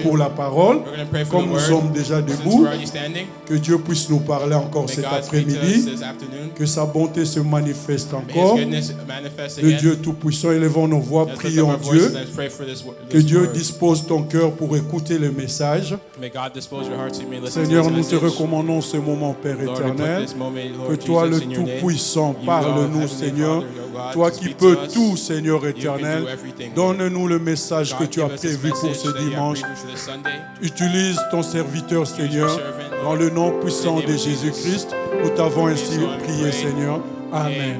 pour la parole. Comme nous sommes déjà debout, que Dieu puisse nous parler encore cet après-midi. Que sa bonté se manifeste encore. Le Dieu Tout-Puissant, élevons nos voix, prions Dieu. Que Dieu dispose ton cœur pour écouter le message. Seigneur, nous te recommandons ce moment, Père éternel. Que toi, le Tout-Puissant, parle-nous, Seigneur. Toi qui peux tout, Seigneur éternel. Donne-nous le message que tu as prévu pour ce dimanche. Utilise ton serviteur, Seigneur, dans le nom puissant de Jésus-Christ. Nous t'avons ainsi prié, Seigneur. Amen.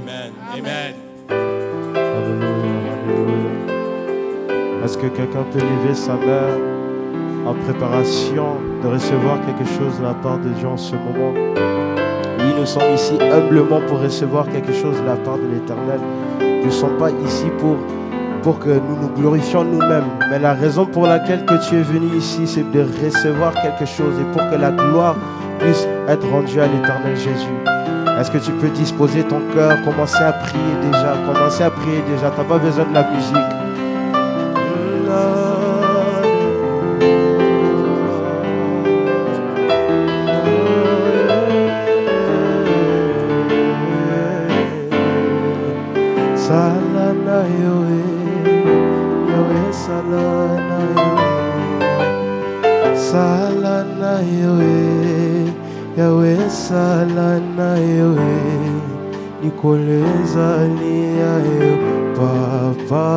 Est-ce que quelqu'un peut lever sa main en préparation de recevoir quelque chose de la part de Dieu en ce moment? Oui, nous sommes ici humblement pour recevoir quelque chose de la part de l'Éternel. Nous ne sommes pas ici pour que nous nous glorifions nous-mêmes. Mais la raison pour laquelle que tu es venu ici, c'est de recevoir quelque chose et pour que la gloire puisse être rendue à l'Éternel Jésus. Est-ce que tu peux disposer ton cœur, commencer à prier déjà, tu n'as pas besoin de la musique. Salana yoe, yoe salana yoe, salana yoe, yoe salana yoe, nikoleza liya yo papa,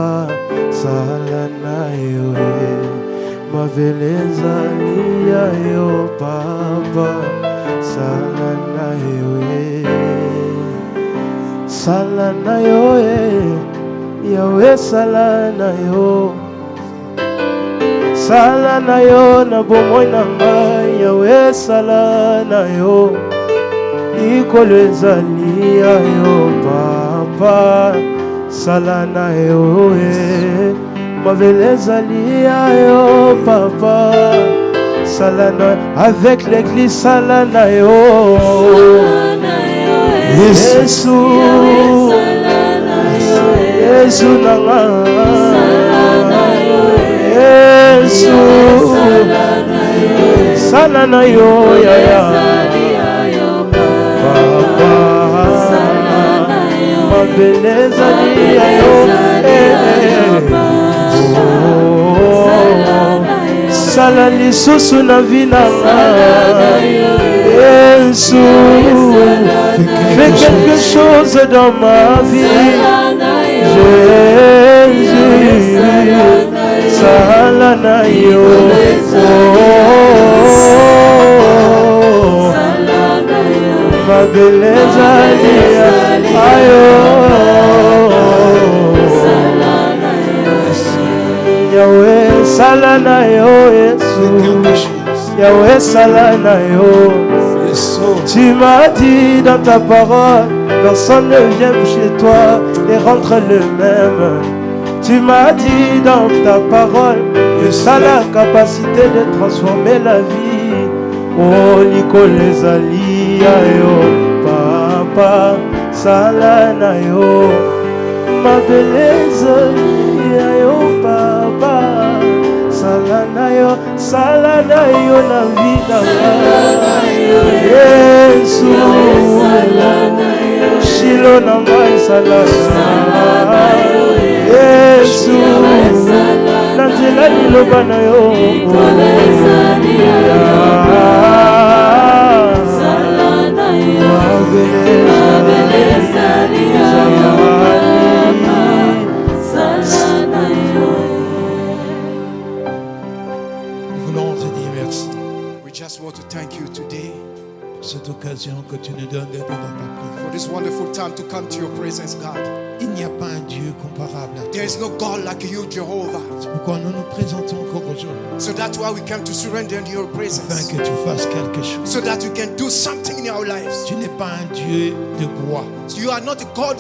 salana yoe, maveleza liya yo papa, salana yoe. Salana yo, Yahweh salana yo. Salana yo na bomoy na ngai, Yahweh salana yo. Ikoleza liya yo papa, salana yo, maveleza liya yo papa, salana avec l'église salana yo. Yesu, Yesu nanga, Yesu, salana yo ya ya, Papa, mabeleza ya yo, sala lisusu na vinanga, Yesu. Fais quelque chose dans ma vie, Jésus, salana yo, ma beleza ayo, Yahweh salana yo, Yesu, Yahweh salana yo. Tu m'as dit dans ta parole, personne ne vient chez toi et rentre le même. Tu m'as dit dans ta parole que ça a la capacité de transformer la vie. Oh, Nicolas Ali, yo, papa, salana yo, ma beleza, yo, papa, salana yo na vida. Yesu, Shilo na mai salana, Yesu, nanzela liloba na yo, salana yo, salana yo. Nous voulons te dire merci. We just want to thank you today pour cette occasion que tu nous donnes d'être dans ta présence. for this wonderful time to come to your presence, God. Il n'y a pas un Dieu comparable à toi. There is no God like you, Jehovah. C'est pourquoi nous nous présentons encore aujourd'hui. So that's why we come to surrender into your Afin presence. que tu fasses quelque chose. So that you can do something in our lives. Tu n'es pas un Dieu de bois. So you are not a God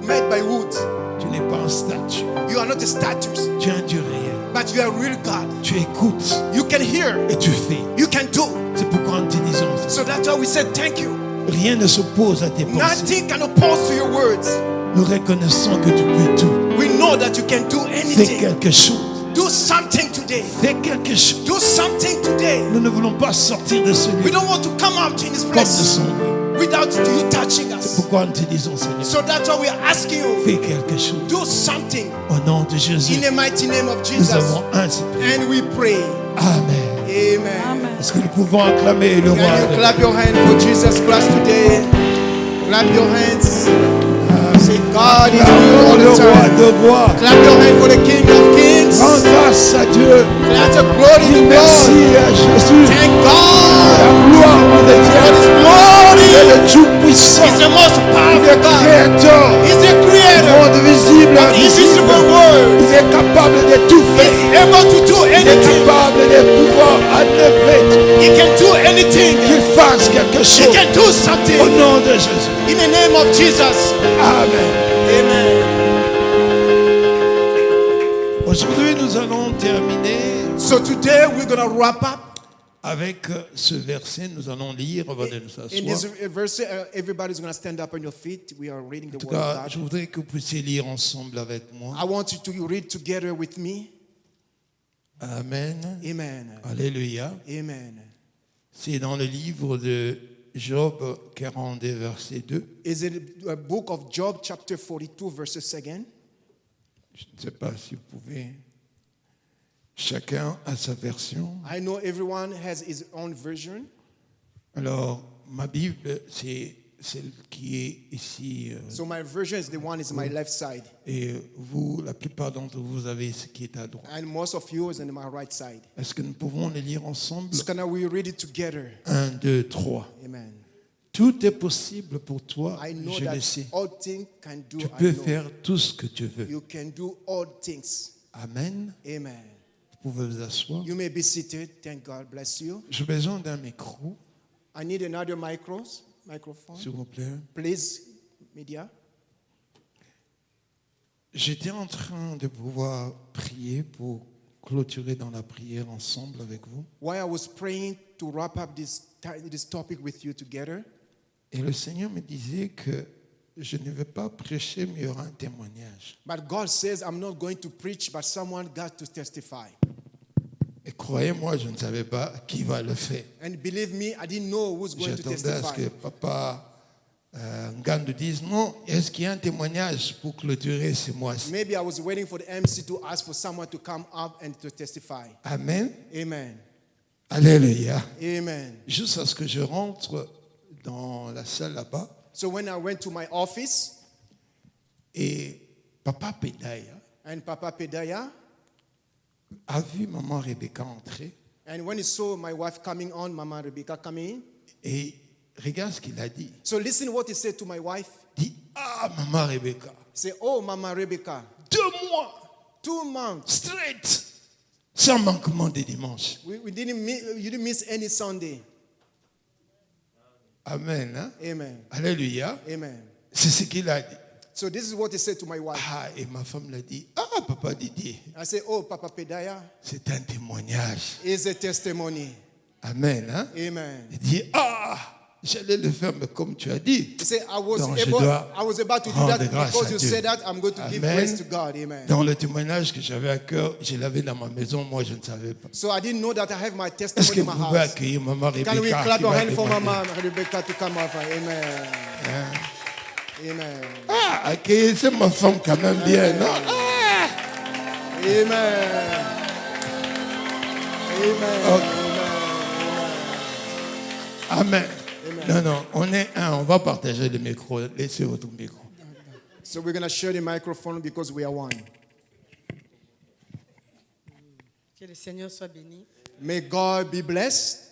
made by wood. Tu n'es pas un statue. You are not a statue. Tu es un Dieu réel. But you are a real God. Tu écoutes You can hear. et tu fais. You can do. C'est pourquoi nous te disons, So that's why we said thank you. rien ne s'oppose à tes pensées. Nothing can oppose to your words. Nous reconnaissons que tu peux tout. We know that you can do Fais anything. quelque chose. Do something today. Fais quelque chose. Do something today. Nous ne voulons pas sortir de ce We lieu don't want to come out in this comme nous place sommes. without you touching C'est us. pourquoi nous te disons, Seigneur, So that's why we are asking you, fais quelque chose. do something Au nom de Jésus, in the mighty name of nous Jesus. avons ainsi prié. And we pray. Amen. Amen. Est-ce que nous pouvons acclamer le roi Can you de clap your hands for Jesus Christ today? Clap your hands. Say, God is good all le the roi time. de rois. Clap your hands for the King of Kings. Rends grâce à Dieu. Clap the glory to Merci God. à Jésus. Thank La God gloire for nous His détient. glory. Il est le Tout-Puissant. He's the most Il est powerful God. Créateur. He's the Du creator monde visible et of the invisible invisible. world. Il est capable de tout faire. He's able to do Il est anything. capable de pouvoir enlever. He can do anything. Qu'il fasse quelque He chose. can do something. Au nom de Jésus. In the name of Jesus. Amen. Amen. Aujourd'hui, nous allons terminer So today we're going to wrap up. avec ce verset. Nous allons lire avant de nous In this asseoir. verse, everybody's going to stand up on your feet. We are reading the En tout word of cas, God. je voudrais que vous puissiez lire ensemble avec moi. I want you to read together with me. Amen. Amen. Alléluia. Amen. C'est dans le livre de Job 42, verset 2. Is it a book of Job, chapter 42, verses again? Je ne sais pas si vous pouvez. Chacun a sa version. I know everyone has his own version. Alors, ma Bible, c'est celle qui est ici. So my version is the one is my left side. Et vous, la plupart d'entre vous, avez ce qui est à droite. And most of you is on my right side. Est-ce que nous pouvons le lire ensemble? So can we read it together? 1, 2, 3. Amen. Tout est possible pour toi, I know je le that sais. all things can do. Tu I peux know. faire tout ce que tu veux. You can do all things. Amen. Amen. Vous pouvez vous asseoir. You may be seated. Thank God. Bless you. J'ai besoin d'un micro, I need another microphone. s'il vous plaît. Please, media. J'étais en train de pouvoir prier pour clôturer dans la prière ensemble avec vous. While I was praying to wrap up this topic with you together, Et le Seigneur me disait que je ne vais pas prêcher, mais il y aura un témoignage. but God says I'm not going to preach, but someone got to testify. Et croyez-moi, je ne savais pas qui va le faire. And believe me, I didn't know who's going to J'attendais à ce testify. que papa Ngandou dise non, est-ce qu'il y a un témoignage pour clôturer ce mois-ci? Maybe I was waiting for the MC to ask for someone to come up and to testify. Amen. Amen. Alléluia. Amen. Juste à ce que je rentre dans la salle là-bas So when I went to my office, et papa Pedaya and Papa Pedaya, a vu maman Rebecca entrer and when he saw my wife coming on, Mama Rebecca coming in, et regarde ce qu'il a dit. so listen what he said to my wife. Il dit, ah maman Rebecca, Say, oh, Mama Rebecca, 2 mois 2 months. straight, sans manquement de dimanche. You didn't miss any Sunday. Amen. Hein? Amen. Alléluia. Amen. C'est ce qu'il a dit. So this is what he said to my wife. Ah, et ma femme l'a dit, ah papa Didier, I say, oh, Papa Pedaya c'est un témoignage. is a testimony. Amen. Hein? Amen. Il dit, ah, j'allais le faire, mais comme tu as dit. He said, I was Donc, je dois about to do rendre that grâce because à you Dieu. said that. I'm going to give Amen. praise to God. Amen. Dans le témoignage que j'avais à cœur, je l'avais dans ma maison, moi je ne savais pas. So I didn't know that I have my Est-ce testimony que in vous my pouvez house. accueillir maman Rebecca Can we clap qui your va hand for témoigner? Mama Rebecca to come over? Amen. Hein? Amen. Ah, accueillez ma femme quand même bien, non? Ah! Amen. Amen. Ok. Amen. Non, non, on est un, on va partager le micro. Laissez votre micro. So we're going to share the microphone because we are one. Que le Seigneur soit béni. May God be blessed.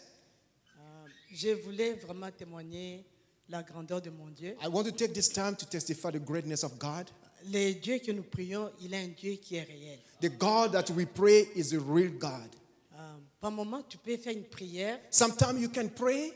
Je voulais vraiment témoigner la grandeur de mon Dieu. I want to take this time to testify the greatness of God. Le Dieu que nous prions, il est un Dieu qui est réel. The God that we pray is a real God. Par moment, tu peux faire une prière. Sometimes you can pray,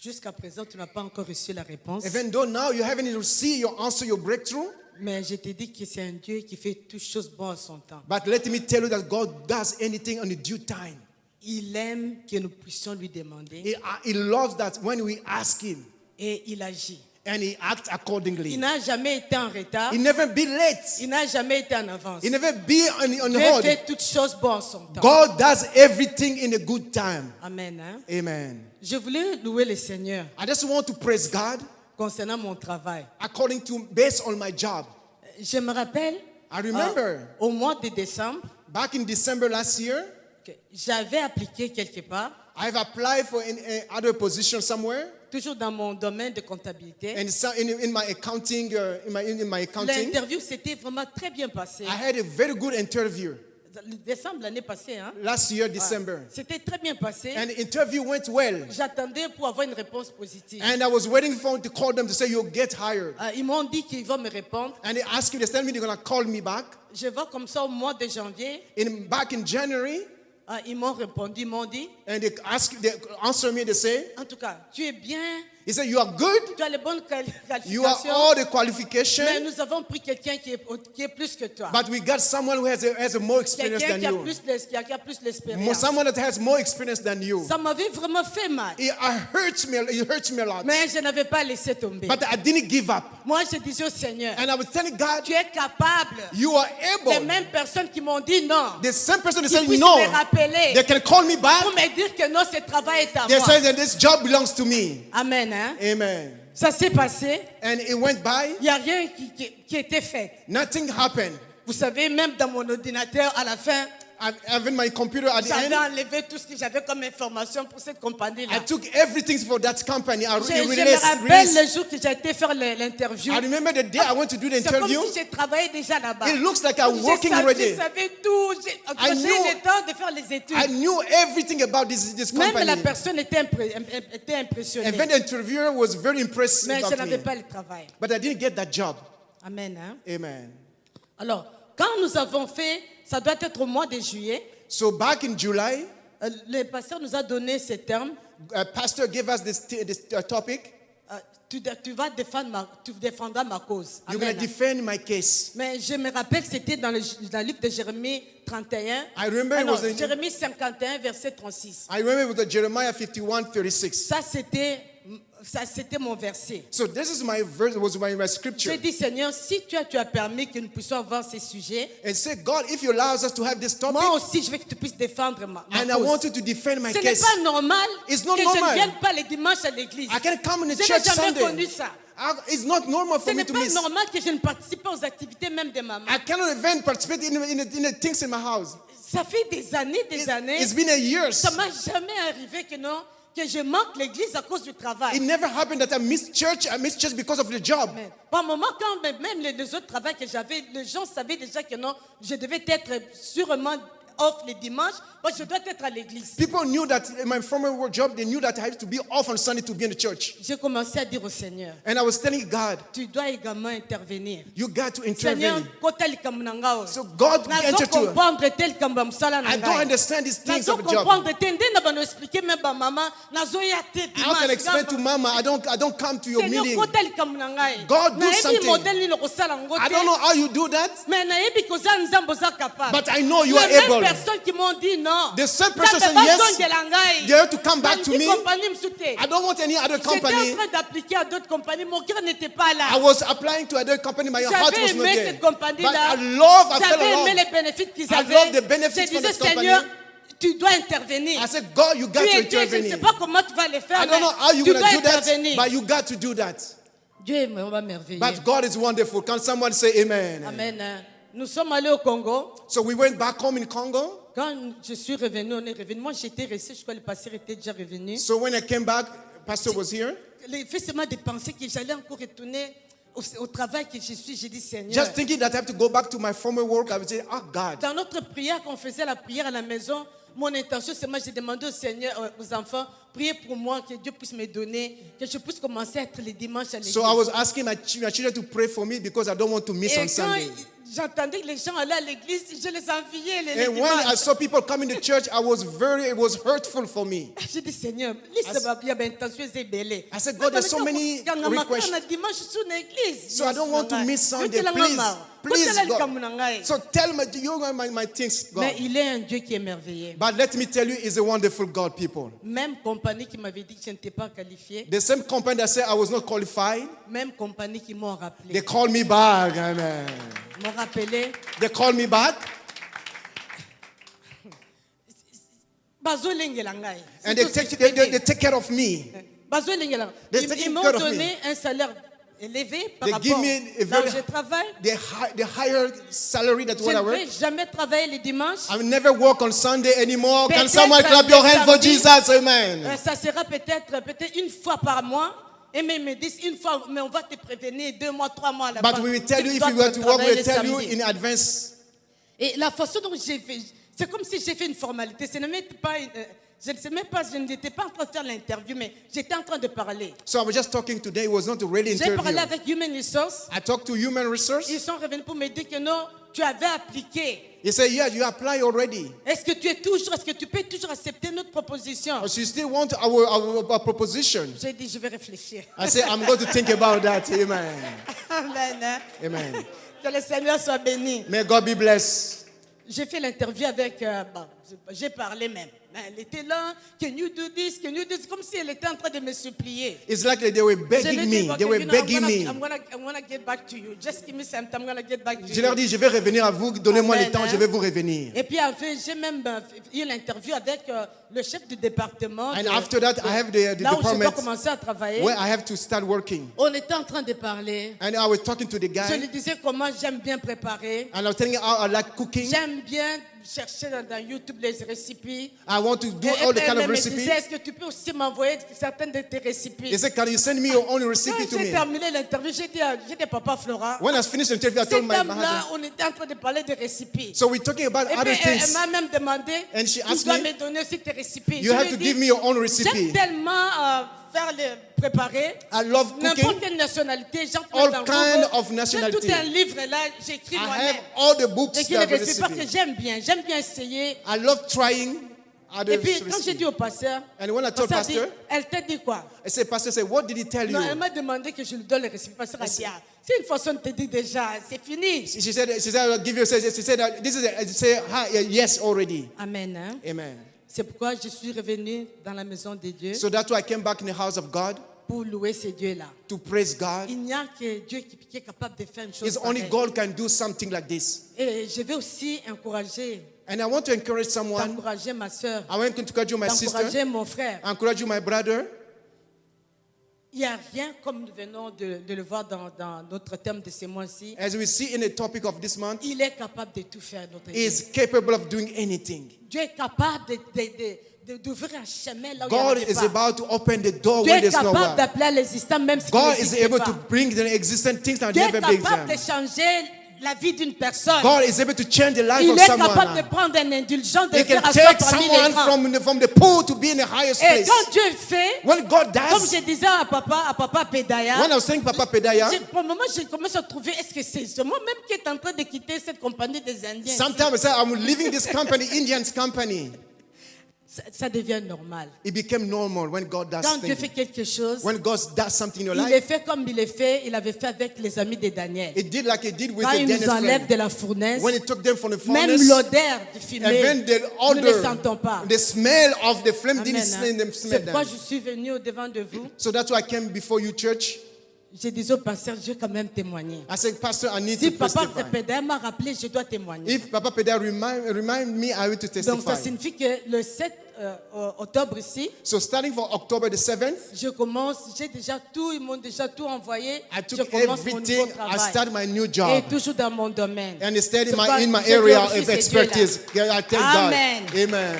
Jusqu'à présent, tu n'as pas encore reçu la réponse. even though now you haven't received your answer, your breakthrough. Mais je te dis que c'est un Dieu qui fait toutes choses bonnes à son temps. But let me tell you that God does anything on the due time. Il aime que nous puissions lui demander He loves that when we ask Him, et il agit. And he acts accordingly. Il n'a jamais été en retard. He never be late. Il n'a jamais été en avance. He never be on Dieu hold. fait toutes choses bonnes en son temps. God does everything in a good time. Amen. Hein? Amen. Je voulais louer le Seigneur I just want to praise God concernant mon travail. based on my job. Je me rappelle, I remember au mois de décembre, back in December last year, que j'avais appliqué quelque part, I've applied for an other position somewhere, toujours dans mon domaine de comptabilité. and in my accounting, in my accounting, L'interview s'était vraiment très bien passée. I had a very good interview Décembre l'année passée, hein? last year, December, C'était très bien passé. and the interview went well. J'attendais pour avoir une réponse positive. And I was waiting for them to call them to say you'll get hired. Ils m'ont dit qu'ils vont me répondre. And they asked me, they tell me they're gonna call me back. Je vois comme ça au mois de janvier. Back in January, Ils m'ont répondu, ils m'ont dit, and they answer me, they say, en tout cas, tu es bien, he said, you are good, tu as les bonnes you have qualifications, all the mais qualifications, nous avons pris quelqu'un qui est plus que toi. but we got someone who has a more experience Quelqu'un than qui a you. plus l'expérience. Someone that has more experience than you. Ça m'avait vraiment fait mal. It hurts me a lot. Mais je n'avais pas laissé tomber. But I didn't give up. Moi, je disais au Seigneur, And I was telling God, tu es capable. you are Les able. mêmes personnes qui m'ont dit non, The same person that qui said puissent no, me rappeler they can call me back. pour me dire que non, ce travail est à They moi. say that this job belongs to me. Amen. Hein? Amen. Ça s'est passé. And it went by. Il n'y a rien qui était fait. Nothing happened. Vous savez, même dans mon ordinateur, à la fin, Having my computer at the j'avais end, enlevé tout ce que j'avais comme information pour cette compagnie-là. I took everything for that company. I Je me released. rappelle le jour que j'ai été faire l'interview. I remember the day I went to do the C'est comme interview. si j'ai travaillé déjà là-bas. It looks like I'm working Je already. savais tout. J'ai knew- eu le temps de faire les études. I knew everything about this Même la company. personne était impressionnée. And then the interviewer was very impressed Mais je about n'avais me. pas le travail. But I didn't get that job. Amen. Hein? Amen. Alors, quand nous avons fait, ça doit être au mois de juillet, So back in July, le pasteur nous a donné ces termes. pastor gave us this topic. Tu défendras ma cause. You're going Amen. to defend my case. Mais je me rappelle que c'était dans le livre de Jérémie 31. I remember it was in- Jérémie 51, verset 36. I remember it was Jeremiah 51:36. Ça, c'était mon verset. So this is my verse, was my scripture. J'ai dit, Seigneur, si tu as permis que nous puissions avoir ces sujets, And say, God, if you allow us to have this topic, moi aussi, je veux que tu puisses défendre ma and I cause. want you to defend my Ce n'est case. pas normal It's que not je normal. ne vienne pas les dimanches à l'église. I can't come in the Je n'ai church jamais Sunday. connu ça. It's not normal Ce for me n'est to pas miss. normal que je ne participe pas aux activités même de maman. I cannot even participate in the things in my house. Ça fait des années, It's been a year. ça m'a jamais arrivé que je manque l'église à cause du travail. It never happened that I missed church. I missed church because of the job. Mais par moment, quand même les autres travails que j'avais, les gens savaient déjà que non, je devais être sûrement off les dimanches, moi je dois être à l'église. People knew that in my former work job, they knew that I had to be off on Sunday to be in the church. J'ai commencé à dire au Seigneur, And I was telling God, tu dois également intervenir. you got to Seigneur, intervene. kota likambo na nga oyo. So God Nazo entered to. comprendre te likambo ya mosala na I don't ngai. understand these things Nazo of the job. comprendre te nde na bano expliquer même ba mama nazoya te How can I explain to dimanche. Mama? I don't come to your Seigneur, meeting. kota likambo na ngai. God, do Nayebi something. modèle nini okosala yango I te. don't know how you do that, Mais nayebi koza nzambe oza capable. but I know you are Les mêmes able. personnes qui m'ont dit non. The same person Ça said peut pas yes. zongela ngai. They have to come back to Nandi me. compagnie mosusu te. I don't want any other J'étais en company. train d'appliquer à d'autres compagnies. Mon cœur n'était pas là. I was applying to other company. My heart J'avais was not aimé there. cette But compagnie-là. I fell J'avais in aimé love. les bénéfices qu'ils I avaient. love the benefits Je from disais, this company. Seigneur, tu dois intervenir. I said, God, you got Tu to es Dieu, je ne sais intervene. pas comment tu vas le faire, I don't know how mais you're tu going dois to do that, intervenir. but you got to do that. Dieu est vraiment merveilleux. But God is wonderful. Can someone say amen? Amen. Nous sommes allés au Congo. So we went back home in Congo. Quand je suis revenu, on est revenu. Moi, j'étais resté, je crois que le pasteur était déjà revenu. So when I came back, Pastor was here. Effectivement, de penser que j'allais encore retourner au travail que je suis. J'ai dit, Seigneur. Just thinking that I have to go back to my former work, I would say, oh God. Dans notre prière, quand on faisait la prière à la maison, mon intention, c'est moi, j'ai demandé au Seigneur, aux enfants, priez pour moi, que Dieu puisse me donner, que je puisse commencer à être les dimanches à l'église. So I was asking my children to pray for me because I don't want to miss on Et quand Sunday. j'entendais que les gens allaient à l'église, je les enviais les And when I dimanches. saw people coming to church, it was hurtful for me. J'ai dit, Seigneur, il y a intention de belé. I said, God, there's so many requests. So I don't want to miss Sunday, please. Please, Kotala God. likambo na ngai. So tell me, you know my things, God. Mais il est un Dieu qui est merveilleux. But let me tell you, he's a wonderful God, people. Même compagnie qui m'avait dit que je n'étais pas qualifié, The same company that said I was not qualified, même compagnie qui m'ont rappelé, they called me back. Amen. m'ont rappelé. They called me back, Bazolengela ngai. and they take care of me. Bazolengela. They Ils taking m'ont care of donné un salaire élevé par They give rapport me a là où very je travaille. the higher salary that Je what I ne work. vais jamais travailler les dimanches. I will never work on Sunday anymore. Can Peut-être someone clap le your hands for samedi, Jesus? Amen. Ça sera peut-être une fois par mois. Et même ils me disent une fois, mais on va te prévenir 2 mois, 3 mois à la But fin. we will tell Tu you if dois you were to work, travailler we will le tell you samedi. in advance. Et la façon dont j'ai fait, c'est comme si j'ai fait une formalité. Ce n'est pas, je ne sais même pas, je n'étais pas en train de faire l'interview, mais j'étais en train de parler. So I was just talking today. It was not a really J'ai parlé interview. avec Human Resource. I talked to Human Resource. Ils sont revenus pour me dire que non, tu avais appliqué. He said, yeah, you apply already. Est-ce que tu peux toujours accepter notre proposition? But you still want our proposition. J'ai dit, je vais réfléchir. I said, I'm going to think about that. Amen. Amen. Hein? Amen. Que le Seigneur soit béni. May God be blessed. J'ai fait l'interview avec, j'ai parlé même. Elle était là, can you do this, comme si elle était en train de me supplier. It's like they were Je lui begging ai dit, me. okay, They were you know, begging me. I'm gonna get back to you. Just give me some time, I'm gonna get back to Je leur you. dis, je vais revenir à vous. Donnez-moi Amen, le temps, hein. je vais vous revenir. Et puis enfin, j'ai même eu l'interview avec le chef du département. And after that, I have the là où je dois department commencer à travailler. where I have to start working. On était en train de parler. And I was talking to the Je lui guy. disais comment j'aime bien préparer. And I was telling him how I like cooking. J'aime bien chercher dans YouTube les récipes. I want to do Et all the elle kind of me disait, recipes. est-ce que tu peux aussi m'envoyer certaines de tes récipes? He said, can you send me your own Quand recipe to j'ai me? terminé l'interview, j'ai dit Papa Flora. When I finished the interview, I Cette told my dame-là, husband. on était en train de parler de récipes. So we're talking about Et other puis elle things. m'a même demandé, And she tu asked dois me, me donner aussi tes récipes. you Je have lui ai to dit, give me your own j'aime recipe. tellement faire préparer. I love N'importe cooking. quelle nationalité, j'en All prends dans kind Google. of J'ai nationality. tout un livre là, j'écris I have moi-même. all the books J'écris that les have récipes parce que recipes. j'aime bien essayer. I love trying other Et puis quand j'ai recipes. dit au pasteur, And when I told pasteur dit, pastor, elle t'a dit quoi? I said, Pastor said, what did he tell Non, elle you? m'a demandé que je lui donne les récipes. Pasteur a dit, ah, c'est une façon de te dire déjà, c'est fini. She said, I'll give you. She said, this is. She said, yes, already. Amen. Hein? Amen. C'est pourquoi je suis revenu dans la maison de Dieu So that's why I came back in the house of God pour louer ce Dieu-là. to praise God. Il n'y a que Dieu qui est capable de faire une chose It's only pareille. God can do something like this. Et je vais aussi encourager, And I want to encourage someone. t'encourager ma soeur, I want to encourage you, my sister. t'encourager mon frère. I encourage you, my brother. Il n'y a rien comme nous venons de le voir dans notre thème de ce mois-ci. As we see in the topic of this month, Il est capable de tout faire, notre He Dieu. is capable of doing anything. Dieu est capable d'ouvrir un chemin là où il n'y en God avait is pas. about to open the door Dieu where est there's no capable one. d'appeler à l'existant même si God il is n'existe able pas. to bring the existing things that Dieu est never been capable de done. changer la vie d'une personne. God is able to change the life Il of est capable de someone. prendre un indulgent, de He faire can asseoir take parmi les someone grands. from the poor to be in the highest Et place. quand Dieu fait, When God comme does, je disais à papa Pedaya, when I was saying Papa Pedaya, pour le moment, j'ai commencé à trouver, est-ce que c'est moi-même qui est en train de quitter cette compagnie des Indiens? sometimes I say, I'm leaving this company, Indian's company. Ça devient normal. It became normal when God does Quand Dieu fait things. quelque chose, When God does something in your il le life, fait comme il le fait, il avait fait avec les amis de Daniel. it did like it did with Quand the il nous Daniel enlève friend. de la fournaise, When he took them from the même furnace, l'odeur du and fumée, then the nous ne sentons odor, pas. the smell of the flame Amen, didn't hein. smell C'est pourquoi them. je suis venu au devant de vous. So that's why I came before you, church. Je disais au pasteur, je vais quand même témoigner. I said, Pastor, I need Si to papa testify. Pedaya m'a rappelé, je dois témoigner. If Papa Peda remind me, I will to Donc ça testify. signifie que le 7 octobre ici, So starting from October the 7th, je commence, ils m'ont déjà tout envoyé. I Je took commence mon nouveau everything. I travail. start my new Et job. toujours dans mon domaine. And it's still C'est pourquoi in my je area glorifie of ce expertise. Dieu-là. I thank Amen. God. Amen.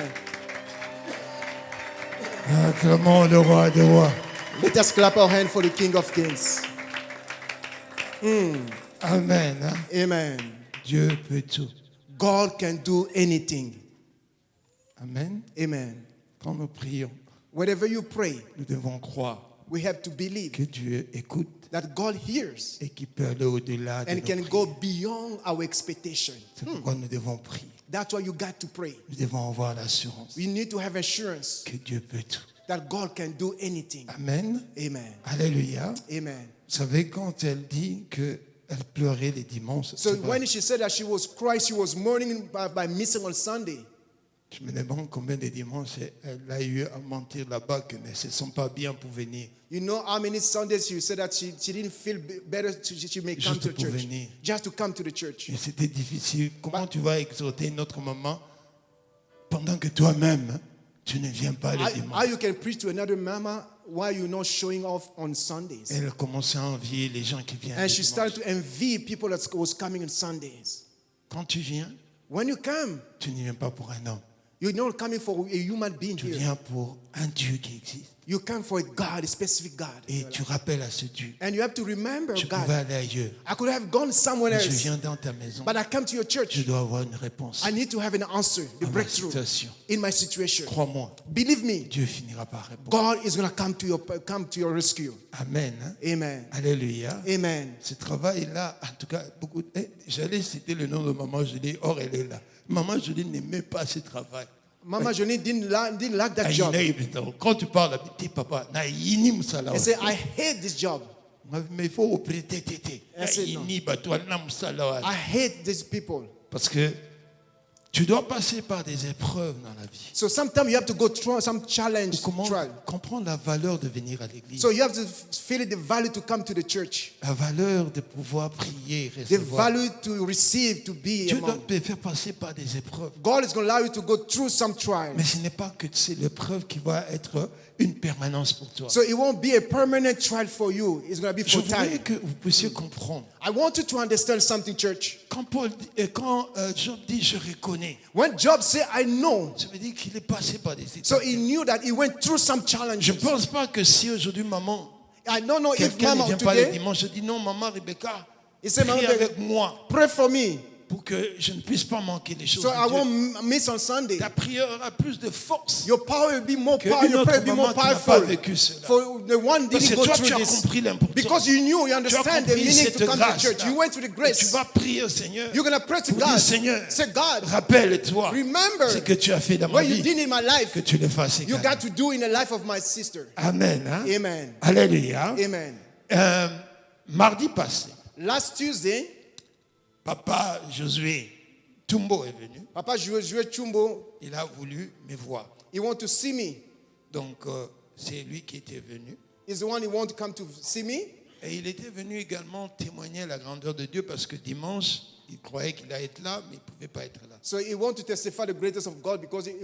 Acclamons le roi des rois. Let us clap our hands for the King of Kings. Amen. Hein? Amen. Dieu peut tout. God can do anything. Amen. Amen. Quand nous prions, Whatever you pray, nous devons croire we have to believe que Dieu écoute that God hears et qu'il peut aller au-delà de and nos can prières. go beyond our expectation. C'est pourquoi nous devons prier. That's why you got to pray. Nous devons avoir l'assurance You need to have assurance que Dieu peut tout. that God can do anything. Amen. Amen. Alléluia. Amen. Vous savez, quand elle dit que Elle pleurait les dimanches. So when she said that she was crying, she was mourning by missing on Sunday. Je me demande combien de dimanches elle a eu à mentir là-bas que ne se sent pas bien pour venir. You know how many Sundays she said that she didn't feel better, she may come to the church. Venir. Just to come to the church. Et c'était difficile. Comment tu vas exhorter une autre maman pendant que toi-même, tu ne viens pas le dimanche? How you can preach to another mama while you're not showing off on Sundays? Elle commençait à envier les gens qui viennent. And she started to envy people that was coming on Sundays. Quand tu viens, when you come, tu ne viens pas pour un homme. You're not coming for a human being tu here. viens pour un Dieu qui existe. You come for a God, a specific God. Et tu rappelles à ce Dieu. And you have to remember Je God. pouvais aller ailleurs. I could have gone somewhere else. Je viens dans ta maison. But I come to your church. Je dois avoir une réponse. I need to have an answer, the breakthrough in my situation. Crois-moi. Believe me. Dieu finira par répondre. God is going to come to your rescue. Amen. Amen. Alléluia. Amen. Ce travail-là, en tout cas, beaucoup. J'allais citer le nom de Maman Julie. Or, elle est là. Maman Julie n'aimait pas ce travail. Mama Johnny didn't like that job. Quand tu parles, dis papa, he said, I hate this job. Mais il faut prêter. I hate these people. Parce que tu dois passer par des épreuves dans la vie. So sometimes you have to go through some challenge. Comprendre la valeur de venir à l'église. So you have to feel the value to come to the church. La valeur de pouvoir prier, recevoir. The value to receive, to be. Dieu doit te faire passer par des épreuves. God is going to allow you to go through some trials. Mais ce n'est pas que c'est l'épreuve qui va être une permanence pour toi. So it won't be a permanent trial for you. It's going to be for time. Je voudrais que vous puissiez comprendre. I want you to understand something, church. Quand Job dit je reconnais. When Job said I know. Ça veut dire qu'il est passé par des étapes. So he knew that he went through some challenges. Je ne pense pas que si aujourd'hui maman. I don't know if Mama today. Pas le dimanche, je dis non maman Rebecca. Prie avec moi. Pray for me. Pour que je ne puisse pas manquer les choses. So I won't miss on Sunday. Ta prière aura plus de force. Your power will be more powerful. Your prayer will be more powerful. For the one didn't go through this. Because you knew, you understand the meaning to come to church. You went to the grace. Tu vas prier au Seigneur. You're going to pray to God. Seigneur, say God. Rappelle-toi. Remember. Ce que tu as fait dans ma vie. What you did in my life. Que tu le fasses. You got to do in the life of my sister. Amen. Hein? Amen. Alléluia. Amen. Mardi passé. Last Tuesday. Papa Josué Tumbo est venu. Papa Josué Tumbo. Il a voulu me voir. He want to see me. Donc c'est lui qui était venu. He's the one who want to come to see me. Et il était venu également témoigner la grandeur de Dieu parce que dimanche, il croyait qu'il allait être là, mais il ne pouvait pas être là. So he want to testify the greatness of God because it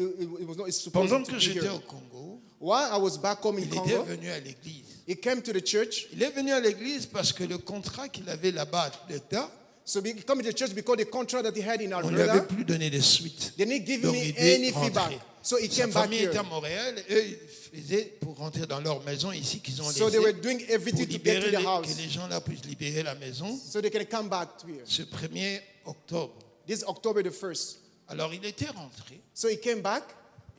was not supposed Pendant to que be j'étais here. au Congo, while I was back home in il Congo, était venu à l'église. He came to the church. Il est venu à l'église parce que le contrat qu'il avait là-bas, l'État, so he came to the church because the contract that he had in on ne lui avait plus donné de suite. They didn't give Donc, me il any est feedback. rentré. So he Sa came back famille here. était à Montréal, eux ils faisaient pour rentrer dans leur maison ici qu'ils ont So laissé they were doing pour everything to get libérer to the house. que les gens là puissent libérer la maison. So they can come back to here. Ce 1er octobre. This October the 1st. Alors il était rentré. So he came back.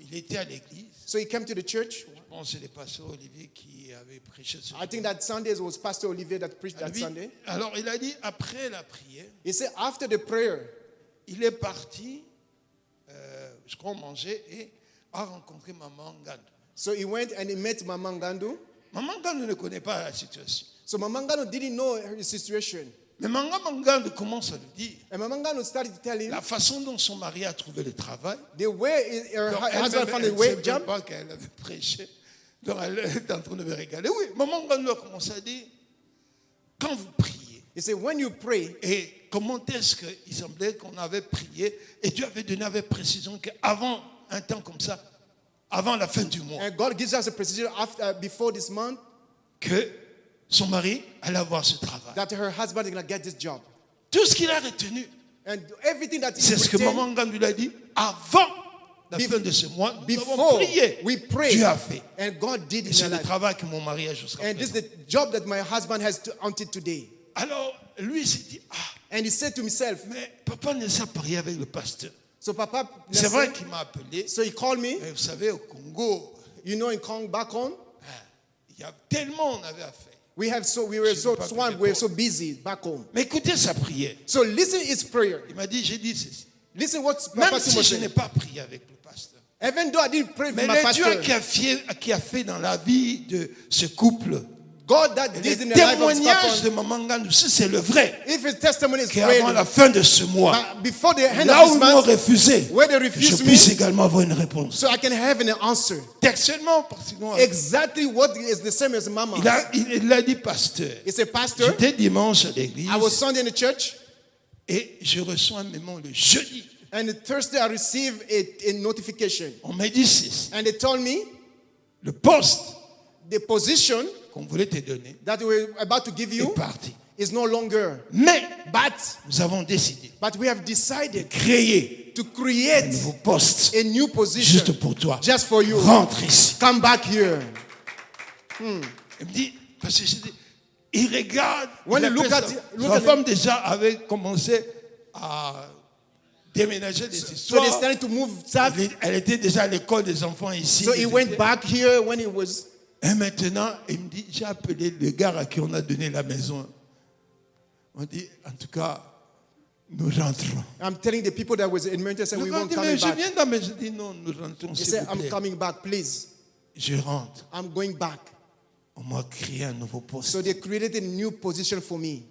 Il était à l'église. So he came to the church. Je pense que c'est le pasteur Olivier qui avait prêché ce jour. I think that Sunday was Pastor Olivier that preached that Sunday. Alors il a dit après la prière. He said after the prayer. Il est parti, je crois manger et a rencontré Maman Ngandou. So he went and he met Maman Ngandou. Maman Ngandou ne connaît pas la situation. So Maman Ngandou didn't know her situation. Mais Maman Ngandou commence à lui dire. And Maman Ngandou started to tell him. La façon dont son mari a trouvé le travail. The way her husband found a wage job. Pas qu'elle avait prêché. Donc elle est en train de me regarder. Oui, Maman Ngandou a commencé à dire quand vous priez. He said when you pray. Et comment est-ce qu'il semblait qu'on avait prié et Dieu avait donné avec précision qu'avant un temps comme ça, avant la fin du mois, and God gives us a precision before this month, que son mari allait avoir ce travail. That her husband is going to get this job. Tout ce qu'il a retenu, and everything that c'est ce que Maman Ngandou lui a dit avant la fin de ce mois. Nous avons prié. We prayed. Dieu a fait. And God did et it. C'est le travail que mon mari a jusqu'à présent. And this is the job that my husband has until today. Alors, lui s'est dit, and he said to himself, mais papa ne s'est pas prié avec le pasteur. So Papa, c'est vrai qu'il m'a appelé. So he called me. Mais vous savez, au Congo, you know, in Congo, back home, il y a tellement on avait à faire. We were so swamped, we were so busy back home. Mais écoutez sa prière. So listen his prayer. Il m'a dit, j'ai dit ceci. Listen what Même Papa si je n'ai pas prié avec le pasteur. Even though I didn't pray mais with my pastor. Mais le Dieu qui a fait dans la vie de ce couple God that did in the life of témoignage de Maman Ngandou, si c'est le vrai, if his testimony is qu'avant real, la fin de ce mois, before the end là of où this ils m'ont month, refusé, where they je refuse me, puisse également avoir une réponse. so I can have an answer. Textuellement, parce que Exactly what is the same as Mama. il a dit pasteur. It's a pastor. J'étais dimanche à l'église I was Sunday in the church, et je reçois un mémo le jeudi. and Thursday I received a notification. On m'a dit ceci. And they told me Le poste the position qu'on voulait te donner that we were about to give est you parti. is no longer. Mais But nous avons décidé we have de decided créer to un create nouveau poste a new position juste pour toi. just for you. Rentre ici. Come back here. Il me dit, parce que il regarde. When you look at sa femme déjà avait commencé à déménager des So histoires. they started to move stuff. Elle était déjà à l'école des enfants ici. So he went back here when he was. Et maintenant, il me dit, j'ai appelé le gars à qui on a donné la maison. On dit, en tout cas, nous rentrons. I'm telling the people that was in Manchester, we won't dit, come mais je back. viens dans mais je dis non, nous rentrons. He S'il said, vous I'm plaît. coming back, please. Je rentre. I'm going back. On m'a créé un nouveau poste. So they created a new position for me.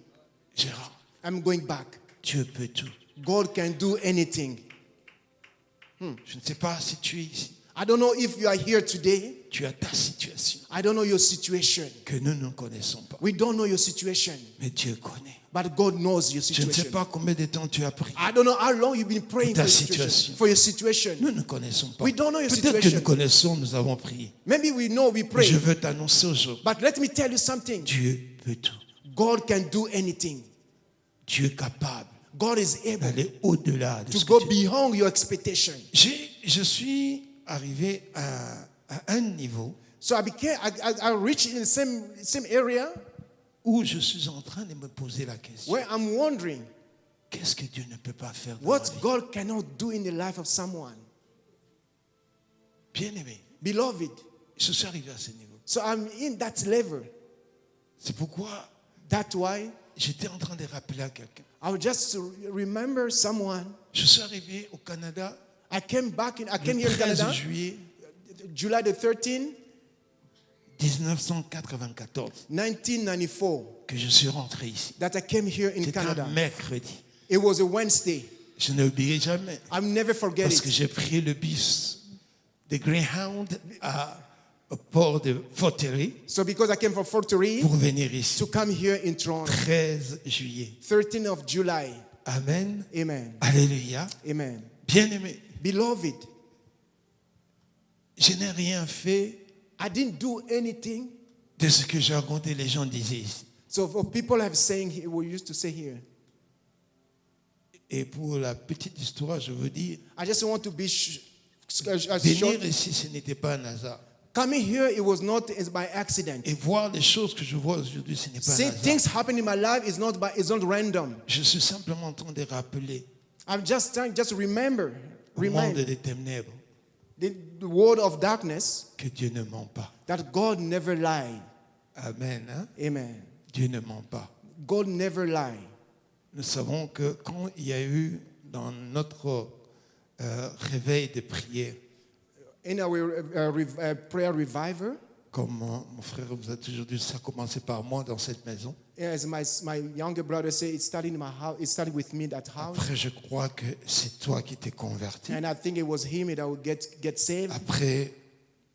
Je rentre. I'm going back. Dieu peut tout. God can do anything. Je ne sais pas si tu es ici. I don't know if you are here today. Tu as ta situation I don't know your situation. que nous ne connaissons pas. We don't know your situation. Mais Dieu connaît. But God knows your Je ne sais situation. pas combien de temps tu as prié. I don't know how long you've been praying Ta for your situation. situation. For your situation. Nous ne connaissons pas. We don't know your Peut-être que situation. nous connaissons, nous avons prié. Maybe we know we Mais pray. je veux t'annoncer aujourd'hui. But let me tell you something. Dieu peut tout. God can do anything. Dieu est capable God is able d'aller au-delà de to ce go que tu... beyond your expectation. Je suis arrivé à un niveau So I reached in the same area où je suis en train de me poser la question. where I'm wondering Qu'est-ce que Dieu ne peut pas faire dans what ma vie? God cannot do in the life of someone. Bien-aimé, Beloved, je suis arrivé à ce niveau. so I'm in that level. C'est pourquoi That's why j'étais en train de rappeler à quelqu'un. I would just remember someone. Je suis arrivé au Canada I came le here in 13 Canada, juillet July the 13th, 1994 1994, que je suis rentré ici. that I came here in C'était Canada. un mercredi. It was a Wednesday. Je n'oublierai jamais I'll never forget parce que it. j'ai pris le bus de Greyhound au port de Forterie So because I came from Fort Lee pour venir ici. to come here in Toronto, 13 juillet. 13th of July. Amen. Amen. Alléluia. Amen. Bien-aimé, Beloved, je n'ai rien fait I didn't do anything. de ce que j'ai raconté, les gens disaient ici. So for people have saying, we used to say here. Et pour la petite histoire, je veux dire, I just want to be short. venir ici, ce n'était pas un hasard. Coming here, it was not by accident. Et voir les choses que je vois aujourd'hui, ce n'est pas un See, hasard. things happen in my life is not random. Je suis simplement en train de rappeler I'm just trying, just remember, au monde remind des ténèbres the word of darkness que Dieu ne ment pas. that God never lied. Amen. Hein? Amen. Dieu ne ment pas. God never lied. Nous savons que quand il y a eu dans notre réveil de prière, In our prayer revival, comme mon frère vous a toujours dit, ça a commencé par moi dans cette maison. as my younger brother said, it started in my house. It started with me at house, Après, je crois que c'est toi qui t'es converti. and I think it was him that would get saved. Après,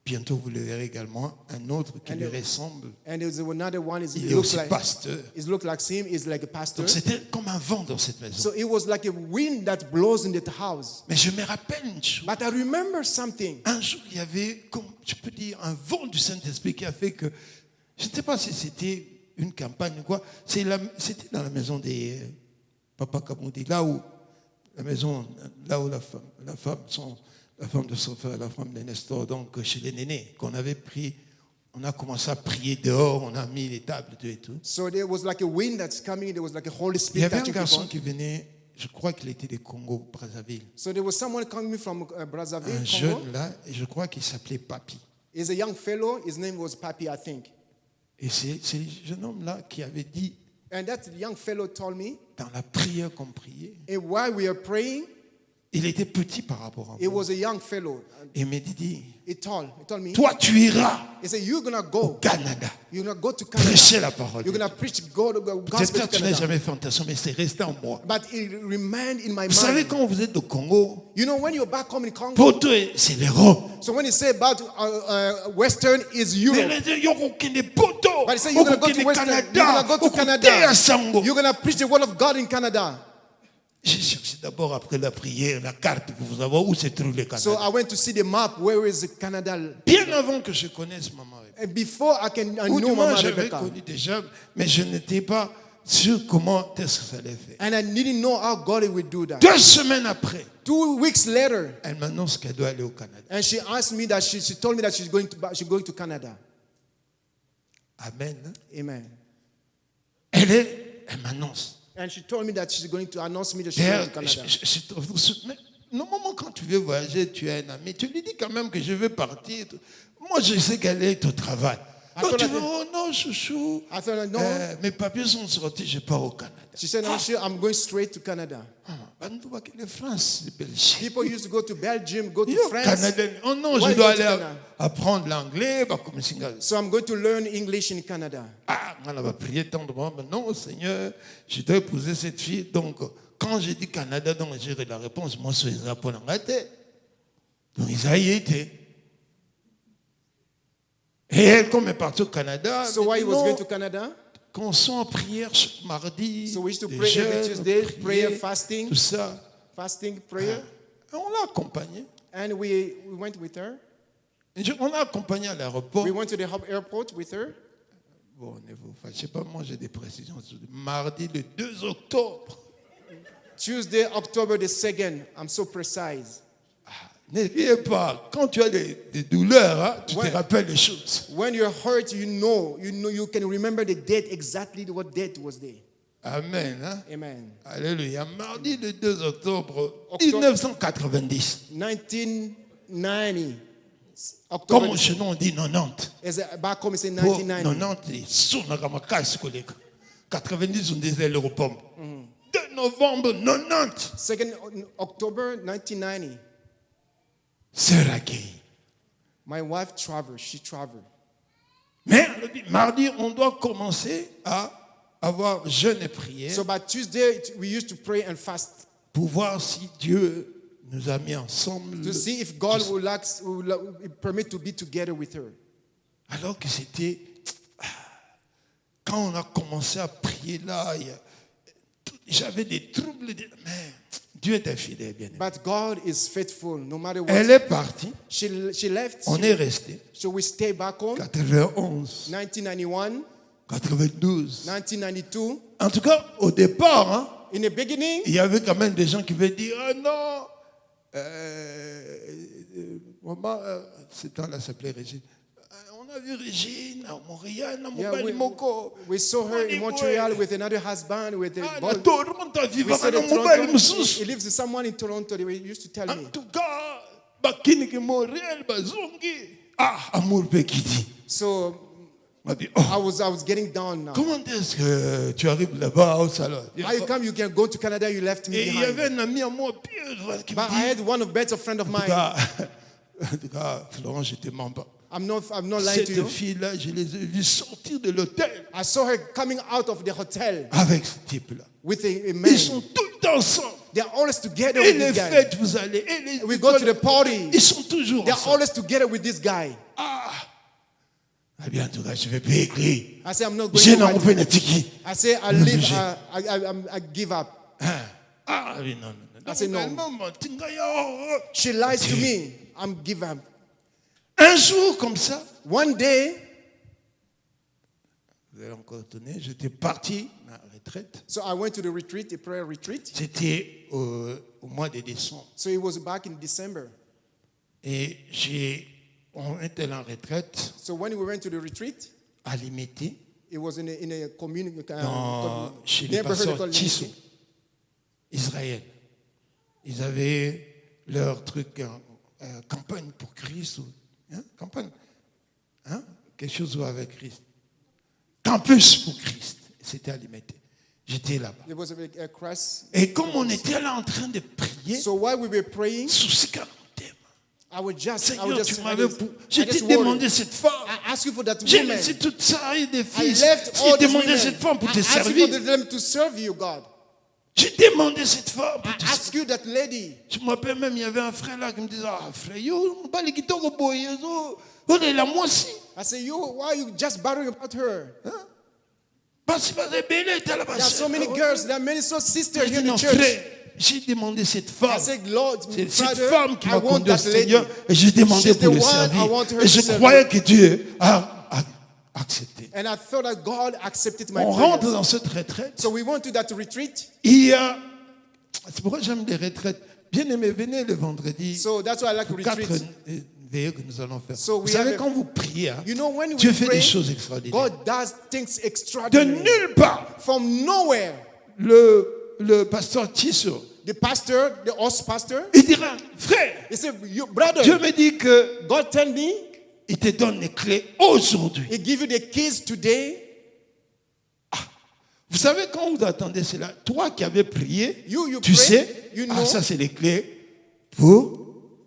bientôt vous le verrez également, un autre qui And lui the- ressemble. And there's another one. Il est aussi pasteur. It looked like him. Is like a pastor. Donc c'était comme un vent dans cette maison. So it was like a wind that blows in the house. Mais je me rappelle une chose. But I remember something. Un jour, il y avait, comme je peux dire, un vent du Saint-Esprit qui a fait que, je ne sais pas si c'était une campagne ou quoi, c'était dans la maison des Papa Kamoudi, là où la femme de son frère, la femme de Nestor, donc chez les nénés, qu'on avait pris, on a commencé à prier dehors, on a mis les tables et tout. So there was like a wind that's coming. There was like a Holy Il y Spirit avait un touching garçon people. qui venait, je crois qu'il était des Congo, Brazzaville. So there was someone coming from Brazzaville, Un Congo. jeune là, et je crois qu'il s'appelait Papi. He's a young fellow. His name was Papi, I think. Et c'est ce jeune homme-là qui avait dit, And that young fellow told me, dans la prière qu'on priait, and while we are praying, Il était petit par rapport à He moi. was a young fellow. Il me dit, He told me, toi tu iras he said, you're going to au go. Canada, You're going to go to Canada. prêcher la parole. You're going to preach God, Peut-être gospel que to tu n'as Canada. jamais fait attention, mais c'est resté en moi. But it remained in my Vous savez, mind. quand vous êtes au Congo, You know, when you're back home in Congo, pour toi, c'est l'Europe. so when you say about Western is Europe, Mais les gens ont aucun poteau. but you say you're going to go to Western, you're going to go to Canada. You're going to preach the word of God in Canada. J'ai cherché d'abord après la prière la carte pour savoir où se trouve le Canada. So I went to see the map. Where is Canada? Bien avant que je connaisse Maman Rebecca. And before I Ou du know moins, Mama j'avais Rebecca. connu déjà, mais je n'étais pas sûr comment est-ce que ça allait faire. And I didn't know how God would do that. 2 semaines après, 2 weeks later, elle m'annonce qu'elle doit aller au Canada. and she asked me that she told me that she's going to Canada. Amen. Hein? Amen. Elle m'annonce. And she told me that she's going to announce me that she's going to Canada. Mais normalement, quand tu veux voyager, tu as un ami, tu lui dis quand même que je veux partir. Moi, je sais qu'elle est au travail. Donc, tu veux, oh non, chouchou. I thought, no. Mes papiers sont sortis, je pars au Canada. She said, no, I'm going straight to Canada. Les France, les Belgiques. People used to go to Belgium, go to Yo, France. Canadien. Oh non, Why je dois go to aller Canada? apprendre l'anglais. Comme So I'm going to learn English in Canada. Ah, on va prier tendrement. Mais non, Seigneur, je dois épouser cette fille. Donc, quand j'ai dit Canada, donc j'ai la réponse. Moi, c'est Japon en tête. Donc, ils y étaient. Et elle, comme elle est partie au Canada, So why he was going to Canada? qu'on soit en prière chaque mardi, So we used to des pray every jeûnes, Tuesday, prier, prayer, fasting. tout ça. Fasting, prayer. Et on l'a accompagnée. And we went with her. On l'a accompagnée à l'aéroport. We went to the airport with her. Bon, ne vous fâchez pas, moi j'ai des précisions. Mardi le 2 octobre. Tuesday, October the 2nd. I'm so precise. Ne riez pas. Quand tu as des douleurs, hein, tu Ouais. te rappelles les choses. When you're hurt, you can remember the date, exactly what date was there. Amen. Hein? Amen. Alléluia. Mardi le 2 octobre Octobre. 1990. 1990. Comme October. chez nous on dit 90. Back home, it's in Pour 1990. 90, suna kama kasi koleka. 90 on disait l'Europombe. 2 novembre 90. 2nd October 1990. C'est accueilli. My wife traveled. She traveled. Mais mardi, on doit commencer à avoir jeûne et prière So by Tuesday, we used to pray and fast pour voir si Dieu nous a mis ensemble. to see if God will permit to be together with her. Alors que c'était... Quand on a commencé à prier là, j'avais des troubles. Mais Dieu était fidèle, bien aimé. But God is faithful no matter what. Elle est partie, She left. on est resté. So we stay back home. 91, 1991, 92. 1992. En tout cas, au départ, hein, In the beginning, il y avait quand même des gens qui veulent dire ah non, maman, ce temps-là s'appelait Régine. On a vu Régine à Montréal, à Montréal, we saw her in Montreal with another husband with a boy. We We said in Toronto. He lives with someone in Toronto. They used to tell me. En tout cas, bakini ke Montréal bazongi. Ah, amour Pekiti. So m'a dit, I was getting down now. comment est-ce que tu arrives là-bas au salon? How come you can go to Canada? You left me Et il y avait behind. un ami à moi, Pierre, qui me But I dit, had one of better friend of en tout mine. cas, en tout cas, Florent, je te mens pas. I'm not lying to you. Cette fille-là, je les ai vues sortir de l'hôtel I saw her coming out of the hotel avec ce type-là. with a Ils man. sont tout le temps ensemble. They're always together Et with les this guy. fêtes, vous allez. Et les We go to the party. Ils sont toujours They're ensemble. always together with this guy. Eh bien, en tout cas, je ne vais pas écrire. I say I'm not Je going n'en to. peux pas tiki. I say I leave. I give up. Ah oui, non, non. I say no. Non. She lies to me. I'm give up. Un jour comme ça, One day, vous allez encore étonner, j'étais parti à la retraite. so I went to the retreat, a prayer retreat. C'était au mois de décembre. So it was back in December. Et on était en retraite So when we went to the retreat, à Limité, it was in a community, chez les neighborhood pasteurs called Tissot, Limiti. Israël. Ils avaient leur truc, campagne pour Christ, campagne, quelque chose avec Christ. Campus pour Christ. C'était à Limité. J'étais là-bas. There was a cross. Et comme on était là en train de prier, prié, So while we were praying, I would just Seigneur, tu m'avais je t'ai demandé cette femme. I asked you for that J'ai woman. laissé toute ça et des I fils. left all J'ai these demandé women. cette femme pour te I asked you servir. for them to serve you, God. J'ai demandé cette femme pour I te asked you that lady. Je me rappelle même, il y avait un frère là qui me disait, ah frère, yo, on va les quitter au boy, on est là, moi aussi. I said, you, why are you just bothering about her? Parce que There are so many girls, there are many so sisters here in the church. frère, j'ai demandé cette femme. I said, Lord, C'est cette Father, femme qui I m'a want conduit au that lady. Seigneur et j'ai demandé She's pour the le one I servir. want her Et to je serve. croyais que Dieu a accepté. And I thought that God accepted my On rentre prayers. dans cette retraite. So we went to that retreat. Il y a, c'est pourquoi j'aime les retraites. Bien aimé, venez le vendredi. So that's why I like Pour retreat. 4 veillées que nous allons faire. So Vous we savez, have a- quand vous priez, hein, You know, when Dieu we fait pray, des choses extraordinaires. God does things De extraordinary. nulle part. From nowhere. Le pasteur Tissot, The pastor, the host pastor, il dira, frère, he said, you, brother, Dieu me dit que God tell me, il te donne les clés aujourd'hui. he give you the keys today. Vous savez, quand vous attendez cela, toi qui avais prié, You tu pray, sais, you know, ça c'est les clés pour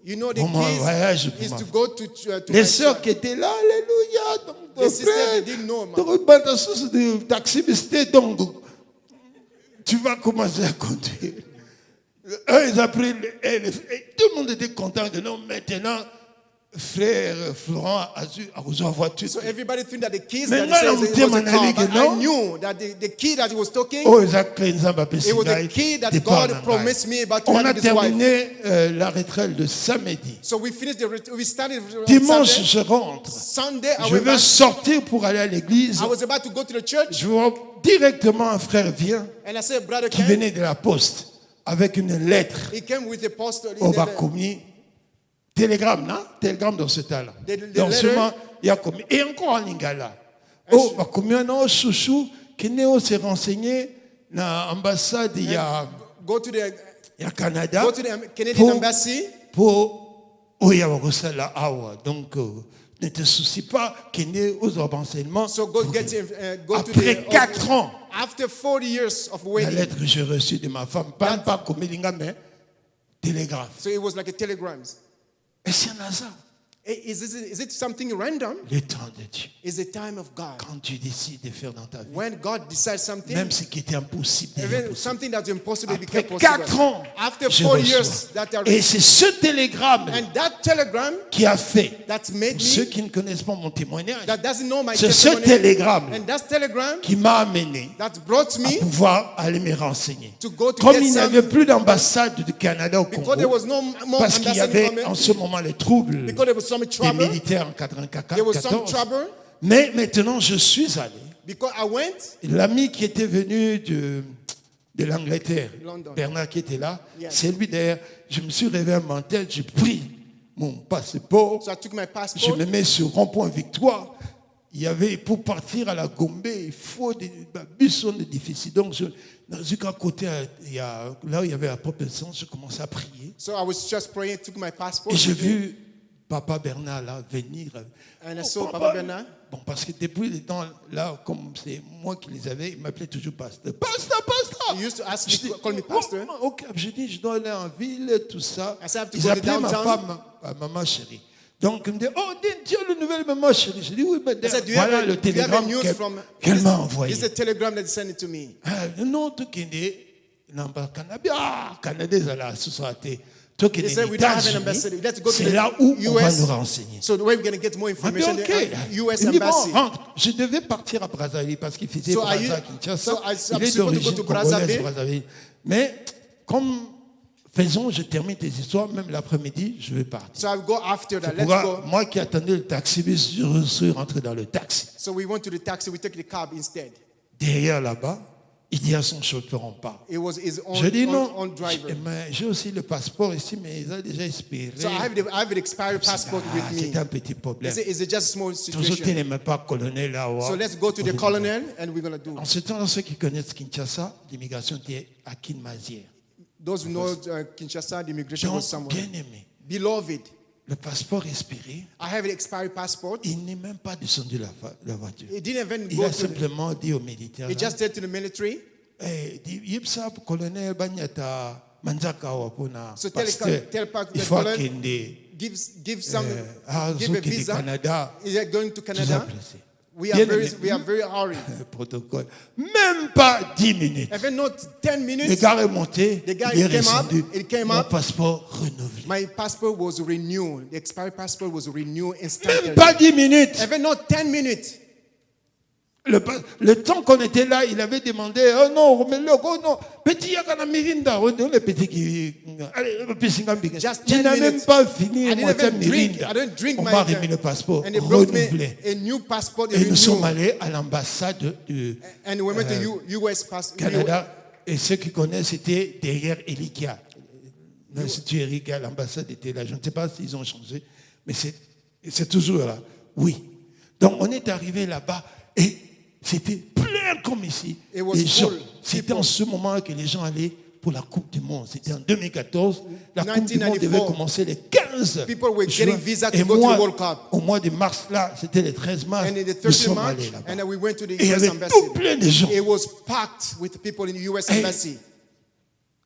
you know the mon voyage. keys is to go to Les my sœurs church. qui étaient là, alléluia, donc, The sisters, frère, they didn't know, man. donc, bah, dans ce de taxi, mais c'était donc, tu vas commencer à conduire. Eux, ils ont pris, et tout le monde était content que non, maintenant, frère Florent a reçu la voiture. So everybody think that the keys Mais that non, he says it was a car, on but dit, non. I knew that the key that he was talking, Oh, ils ont clé, ils ont baptisé, it was the key that God promised me about to on a have this wife. terminé la retraite de samedi. So we finished we started on Dimanche, Sunday. je rentre. Sunday, I Je went veux back. sortir pour aller à l'église. I was about to go to the church, Je vois directement un frère vient and I said, brother qui Ken, venait de la poste avec une lettre he came with a poster. au bas commis. Télégramme, non? Télégramme dans ce temps-là. Donc letter. seulement, il y a commis. Et encore en lingala. Oh, bah commis, non, chouchou, qui s'est renseigné dans l'ambassade, il y a Go to the Canada. go to the Canadian embassy. Pour Oyawagosala Awa. Donc, ne te soucie pas qu'il n'y ait aux renseignements. So go get go to Après the 4 ans, after 40 years of la waiting. lettre que j'ai reçue de ma femme, pas comme Melinga, mais télégraphe. So it was like a telegram. Et c'est un hasard. Is it something random? Le temps de Dieu. It's the time of God. Quand tu décides de faire dans ta vie, When God decides something, même ce qui était impossible, devient even possible. something that's impossible Après becomes 4 possible. ans, After je 4 years reçois. that are Et c'est ce télégramme and that telegram qui a fait, that made pour ceux me qui ne connaissent pas mon témoignage, that doesn't know my c'est ce testimony, télégramme and that telegram qui m'a amené that brought à me pouvoir aller me renseigner. to go to Comme get il n'y some, avait plus d'ambassade du Canada au because there Congo, was no more parce qu'il y ambassador avait from en it, ce moment les troubles because there was some des trouble. militaires en There was some 94. trouble Mais maintenant, je suis allé. because I went. L'ami qui était venu de l'Angleterre, London. Bernard qui était là, Yes. c'est lui d'ailleurs. Je me suis réveillé à ma tête, j'ai pris mon passeport, So I took my je passport. me mets sur rond-point Victoire. Il y avait, pour partir à la Gombe, il faut des bus sont difficiles. Donc, dans un côté, là où il y avait la proposition, je commençais à prier. So I was just praying, took my passport. Et j'ai vu Papa Bernard là venir. And I saw Papa Bernard. Bon, parce que depuis le temps, là, comme c'est moi qui les avais, il m'appelait toujours pasteur. Pasteur. He used to ask me, Je dis, call me pastor. Ok, je dis, je dois aller en ville, tout ça. I said, I have to Ils go to appelaient ma downtown. femme, maman chérie. Donc, il me dit, oh, Dieu, le nouvel maman chérie. Je dis, oui, mais I said, do you voilà have le a télégramme news from? qu'elle m'a envoyé. It's a telegram that sent it to me. Ah, non, tout qui est, non, pas Canada. Ah, Canada, c'est la société. Tout qui They est said we don't have an ambassador. Let's go to c'est là où the on va US. nous renseigner. So the way we're going to get more Ah, mais information, ok. the US Il me dit, bon, embassy. rentre. Je devais partir à Brazzaville parce qu'il faisait So are Brazza, you- Kinshasa. so I'm Il est supposed to go d'origine to congolaise, Brazzaville. Brazzaville. Mais comme faisons, je termine tes histoires, même l'après-midi, je vais partir. So I'll go after that. C'est Let's pourquoi, go. moi qui attendais le taxi-bus, je suis rentré dans le taxi. So we went to the taxi. We took the cab instead. Derrière là-bas, il dit à son chauffeur, on part. It was his own, Je dis non, own driver. mais j'ai aussi le passeport ici, mais ils ont déjà expiré. So I have an expired passport with me. C'est un petit problème. Is it just a small Toujours situation? qu'il n'aimait pas colonel là. So let's go to the colonel and we're going to do En ce temps, ceux qui connaissent Kinshasa, l'immigration était à Kinmazière. Those who know Kinshasa, the immigration was Donc, somewhere. bien aimé, Beloved, le passeport expiré, I have an expired passport. il n'est même pas descendu la voiture. He didn't even Il go a to simplement dit aux militaires, he just said to the military, hey, Yipsa, colonel Banyata, So tell the caller, give a visa. Is it going to Canada? We are very hurried. Protocole. Même pas 10 minutes. Even not 10 minutes. Le gars est monté. The guy came up. Mon passeport renouvelé. My passport was renewed. The expired passport was renewed instantly. Même pas 10 minutes. Even not 10 minutes. Le temps qu'on était là, il avait demandé, oh non, remets-le, oh non, petit yakana mirinda, oh non, le petit qui, allez, le petit singambi. Je n'ai même pas fini moitié mirinda. On m'a remis le passeport renouvelé. Et nous sommes allés à l'ambassade du Canada. Et ceux qui connaissent, c'était derrière Elikia. L'Institut Elikia, l'ambassade était là. Je ne sais pas s'ils ont changé, mais c'est toujours là. Oui. Donc on est arrivé là-bas et c'était plein comme ici. Les gens, c'était en ce moment que les gens allaient pour la Coupe du Monde. C'était en 2014. La Coupe du Monde devait commencer le 15 juin. Et moi, au mois de mars, là, c'était le 13 mars. Nous sommes allés là-bas. Et il y avait tout plein de gens. It was packed with people in the US Embassy.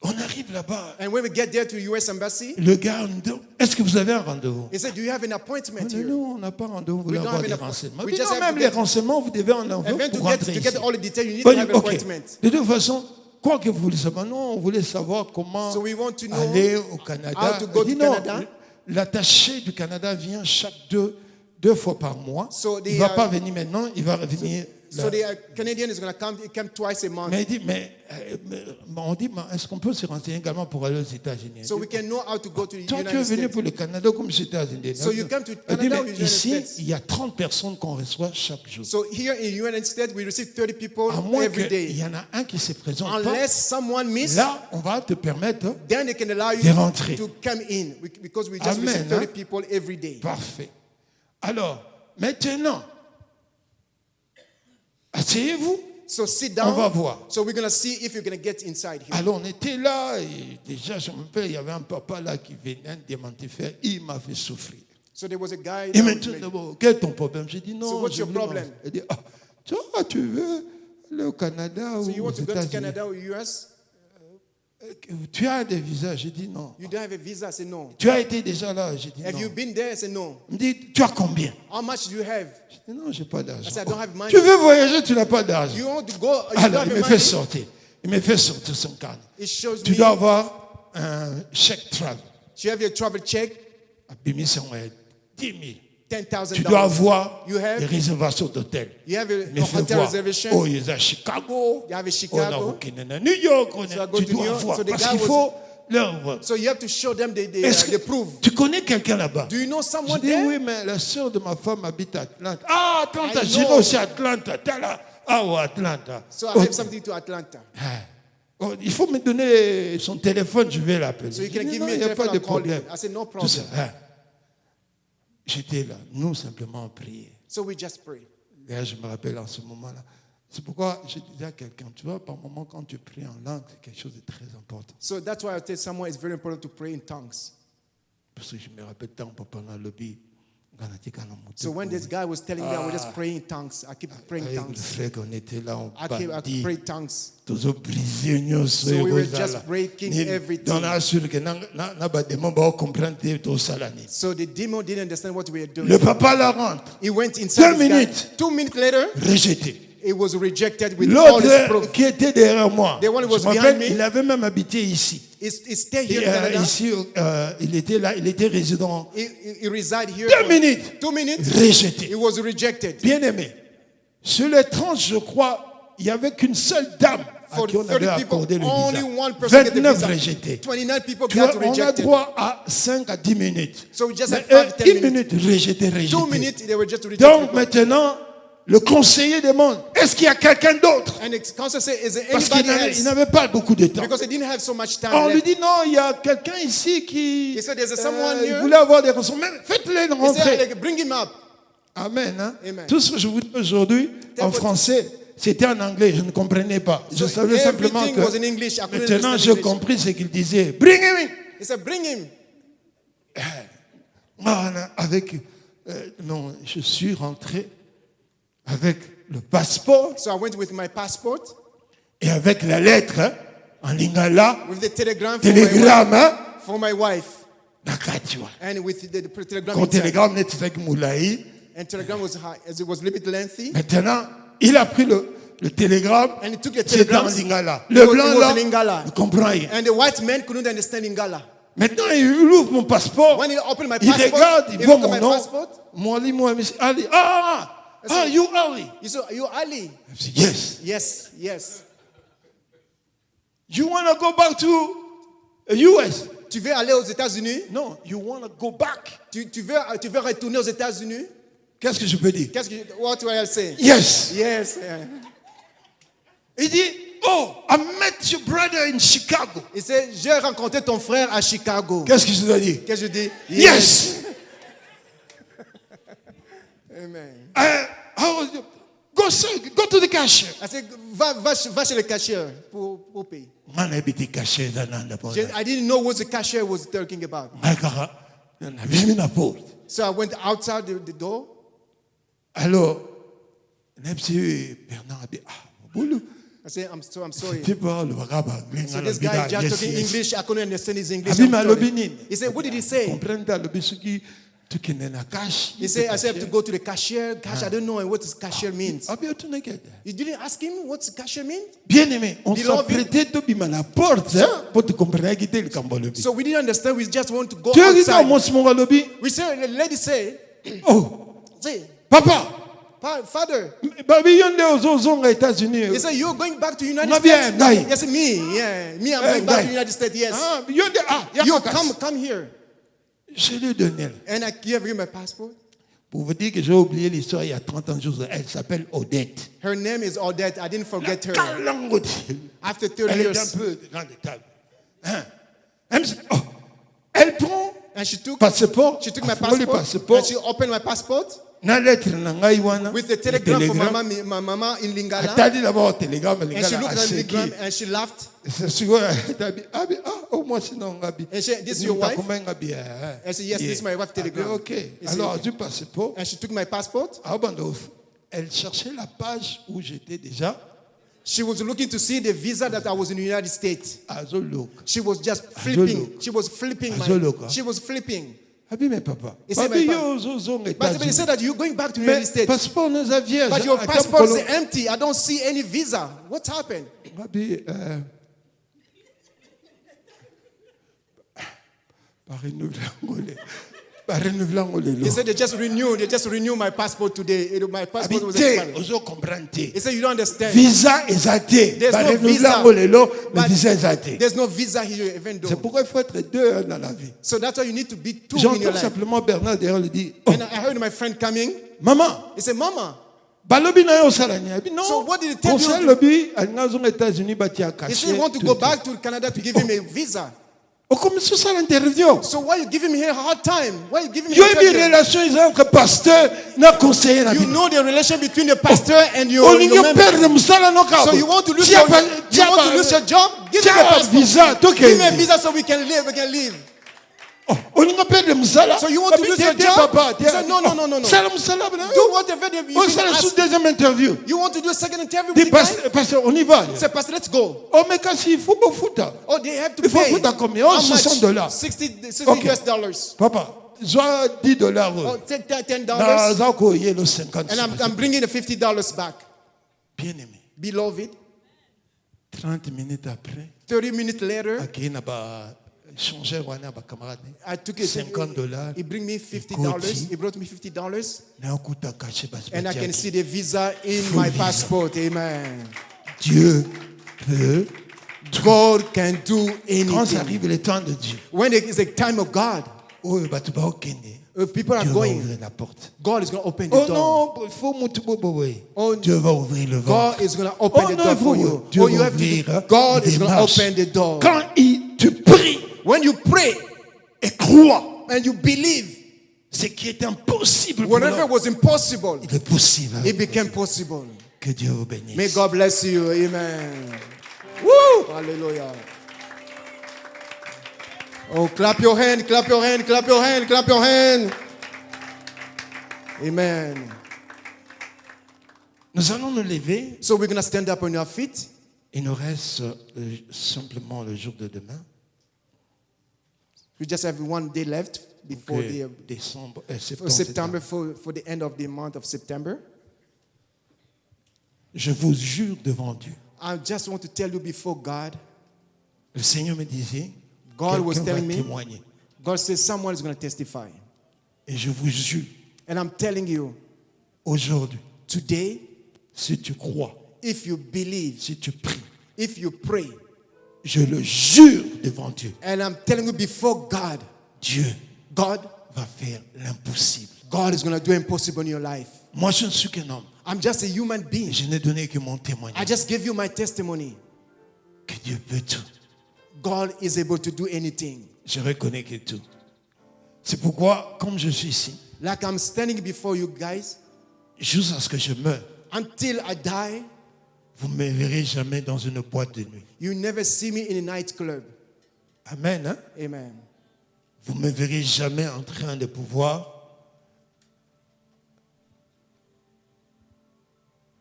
On arrive là-bas. And when we get there to the US Embassy, le gars me dit, est-ce que vous avez un rendez-vous? He said, do you have an appointment here? Non, on n'a pas rendez-vous, vous voulez avoir des renseignements. Mais non, même les renseignements, vous devez en avoir pour rentrer ici. De toute façon, quoi que vous voulez savoir, non, on voulait savoir comment aller au Canada. Il dit non, l'attaché du Canada vient chaque deux fois par mois. Il ne va pas venir maintenant, il va revenir. So the Canadian is going to come. He came twice a month. Mais il dit, on dit, est-ce qu'on peut se renseigner également pour aller aux États-Unis? So we can know how to go to the Toi, United tu es venu States. pour le Canada comme aux États-Unis. So you come to Canada or United ici, States? il y a 30 personnes qu'on reçoit chaque jour. So here in the United States, we receive 30 people à moins every day. Il y en a un qui se présente Unless someone misses, là, on va te permettre then they can allow you de rentrer. to come in because we just receive 30 people every day. Parfait. Alors, maintenant, asseyez-vous. So sit down. On va voir. So we're going to see if you're going to get inside here. Alors on était là et déjà je me rappelle, il y avait un papa là qui venait de faire. Il m'a fait souffrir. So there was a guy. Il m'a dit d'abord, quel est ton problème? J'ai dit non. So what's your problem? Il dit tu veux aller au Canada ou aux États-Unis? So you want to go to Canada or US? Tu as des visas? J'ai dit non. You don't have a visa? I said no. Tu as été déjà là? J'ai dit non. Have you been there? I said no. Il me dit, tu as combien? How much do you have? J'ai dit non, j'ai pas d'argent. I said I don't have money. Tu veux voyager, tu n'as pas d'argent. You want to go? Alors il me fait sortir. Il me fait sortir son carnet. Tu dois avoir un chèque travel. Do you have your travel check? 10 000. $10,000. Tu dois avoir des réservations d'hôtel. You have a hotel reservation. Oh, il est à Chicago. You have a Chicago. New York. Tu dois avoir. So parce qu'il faut So you have to show them the proof. Tu connais quelqu'un là-bas? Do you know someone there? there? Oui, mais la sœur de ma femme habite à Atlanta. Ah, Atlanta, j'irai aussi à Atlanta. Atlanta. So I have something to Atlanta. Oh, il faut me donner son téléphone, je vais l'appeler. So you can give me a a pas telephone de and call problème. him. I said no problem. J'étais là, nous simplement prier. So we just pray. D'ailleurs, je me rappelle en ce moment-là. C'est pourquoi je disais à quelqu'un, tu vois, par moment quand tu pries en langue, c'est quelque chose de très important. So that's why I tell someone it's very important to pray in tongues. Parce que je me rappelle tant pendant le lobby. So when this guy was telling me I was just praying in tongues, I keep praying in tongues. Le frère qu'on était là, on I pray tongues. So we were just breaking everything. So the demon didn't understand what we were doing. Le papa la rentre. He went inside. 2 minutes. 2 minutes later, rejeté. It was rejected with all his proof. L'autre qui était derrière moi, the one who was behind me, il avait même habité ici. He stayed here in Canada. Ici, il était là, il était résident. He reside here. 2 minutes. 2 minutes. Rejeté. He was rejected. Bien aimé. Sur les 30, je crois, il n'y avait qu'une seule dame à qui on avait accordé le visa. 29 rejetés. 29 people got rejected. On a droit à 5 à 10 minutes. So we just had 5-10 minutes rejeté. 2 minutes, they were just rejected. Donc maintenant, le conseiller demande, est-ce qu'il y a quelqu'un d'autre? Parce qu'il n'avait pas beaucoup de temps. On lui dit, non, il y a quelqu'un ici qui voulait avoir des renseignements. Faites-les rentrer. Amen. Hein? Tout ce que je vous dis aujourd'hui en français, c'était en anglais, je ne comprenais pas. Je savais simplement que maintenant j'ai compris ce qu'il disait. Bring him in. He said, bring him. Non, je suis rentré avec le passeport. So I went with my passport. Et avec la lettre en lingala. With the telegram for my wife. And with the telegram. Quand telegram n'est pas moulaï. And telegram was high, as it was a little bit lengthy. Maintenant, il a pris le télégramme. And he took the telegram. En lingala. Le blanc là, ne comprend rien. And the white man couldn't understand Lingala. Maintenant, il ouvre mon passeport. When he opened my il passport, regarde, il voit mon nom. Moi, Ali. You Ali. You said, you Ali? Yes. Yes, yes. You want to go back to US? Tu veux aller aux États-Unis? Non, you want to go back. Tu veux retourner aux États-Unis? Qu'est-ce que je peux dire? What do I say? Yes. Yes. Il dit, oh, I met your brother in Chicago. Il dit, j'ai rencontré ton frère à Chicago. Qu'est-ce que je dois dire? Qu'est-ce que je dis? Yes. Amen. Go to the cashier. I said, va chez le cashier pour payer. I didn't know what the cashier was talking about. So I went outside the door. Alors, I said, I'm sorry. So this guy just talking English. I couldn't understand his English. He said, what did he say? He said, I said to go to the cashier. Gosh, I don't know what this cashier means. You didn't ask him what the cashier means? Bien-aimé, on s'apprêtait de bimer la porte pour te comprendre qu'il était le Cambolobi. So we didn't understand. We just want to go outside. We said, the lady said, oh, say, Papa. Father. He said, you're going back to the United States? Yes, me. Yeah, me. I'm going back to the United States. Yes. You come here. Je lui ai donné. And I gave him my passport. Pour vous dire que j'ai oublié l'histoire il y a 30 ans. Elle s'appelle Odette. Her name is Odette. I didn't forget her. After 30 elle years. Elle est un peu grande table. Elle prend passeport. She took my passport. And she opened my passport. With the telegram from my mama in Lingala. And she looked at the telegram and she laughed. And she said, this is your wife? And I said, yes, this is my wife's telegram. Okay. Alors, du passeport. And she took my passport. Elle cherchait la page où j'étais déjà. She was looking to see the visa that I was in the United States. She was just flipping. She was flipping. She was flipping. Mais papa. He said that you're going back to the United States. But your passport is empty. I don't see any visa. What's happened? He said they just renew my passport today. My passport was expired. He said you don't understand. Visa is athée. There's no visa. There's no visa here even though. C'est pourquoi il faut être deux dans la vie. So that's why you need to be two in your life. J'entends simplement Bernard derrière lui dire. And I heard my friend coming. Maman. He said, Mama. So what did he tell you? He said he want to go back to Canada to give him a visa. So why you giving me a hard time? Why you giving me a hard time? You know the relation between the pastor and your member. So you want to lose your job? Give me a passport. Give me a visa so we can live. So you want to lose your job? He said, no. Do whatever you ask. You want to do a second interview with the guy? He said, Pastor, let's go. Oh, they have to pay. How much? $60 US. Papa, $10. Oh, take $10. And I'm bringing the $50 back. Beloved, 30 minutes après, 30 minutes later, I took it. $50. He bring me $50. He brought me $50. And I can see the visa in my passport. Amen. Dieu peut. God can do anything. Quand ça arrive le temps de Dieu. When it is the time of God. If people are going, God is going to open the door. Oh, Dieu va ouvrir le ventre. God is going to open the door for you. Dieu va ouvrir. God is going to open the door. Quand tu pries, when you pray et crois, and you believe, ce qui est impossible, whatever was impossible, il est possible. It became possible. Que Dieu vous bénisse. May God bless you. Amen. Woo! Hallelujah. Oh, clap your hand, clap your hand, clap your hand, clap your hand. Amen. Nous allons nous lever. So we're going to stand up on our feet. Il nous reste simplement le jour de demain. We just have one day left before Septembre, for the end of the month of September. Je vous jure devant Dieu. I just want to tell you before God. Le Seigneur me disait, God was telling me, témoigner. God says someone is going to testify. Et je vous jure, and I'm telling you, aujourd'hui, today, si tu crois, if you believe, si tu pries, if you pray, je le jure devant Dieu, and I'm telling you before God, God va faire l'impossible. God is going to do impossible in your life. Moi, je ne suis qu'un homme. I'm just a human being. Je n'ai donné que mon témoignage. I just gave you my testimony. Que Dieu peut tout. God is able to do anything. Je reconnais que tout. C'est pourquoi, comme je suis ici, like I'm standing before you guys, jusqu'à ce que je meure, until I die, vous ne me verrez jamais dans une boîte de nuit. You never see me in a nightclub. Amen. Hein? Amen. Vous ne me verrez jamais en train de pouvoir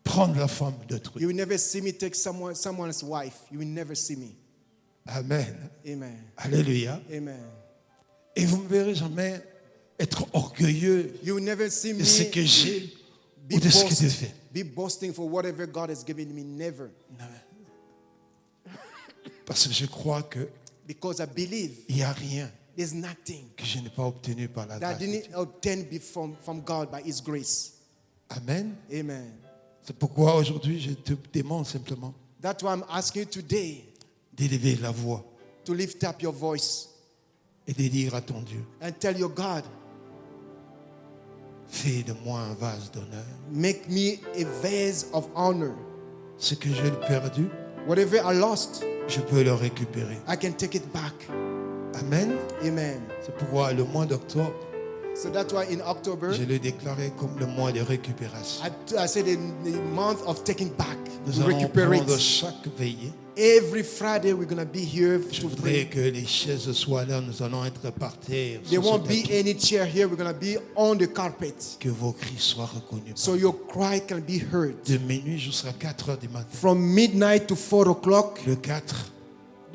prendre la femme d'autrui. You will never see me take someone's wife. You will never see me. Amen. Amen. Alléluia. Amen. Et vous ne me verrez jamais être orgueilleux you will never see de me ce que j'ai ou de ce que Dieu fait. Be boasting for whatever God has given me. Never. Parce que je crois que because I believe il n'y a rien there's nothing que je n'ai pas obtenu par la grâce that I didn't obtain from God by His grace. Amen. Amen. C'est pourquoi aujourd'hui je te demande simplement That's why I'm asking you today d'élever la voix to lift up your voice et de dire à ton Dieu, and tell your God, fais de moi un vase d'honneur. make me a vase of honor. Ce que j'ai perdu, whatever I lost, je peux le récupérer. I can take it back. Amen. Amen. C'est pourquoi le mois d'octobre, so that's why in October, je l'ai déclaré comme le mois de récupération. I said the month of taking back. Nous allons prendre chaque veillée. Every Friday we're going to be here Je to voudrais pray. que les chaises soient là. Nous allons être par terre. There won't be any chair here. We're going to be on the carpet. Que vos cris soient reconnus. So your cry can be heard. De minuit jusqu'à 4 heures du matin. From midnight to 4 o'clock. Le 4.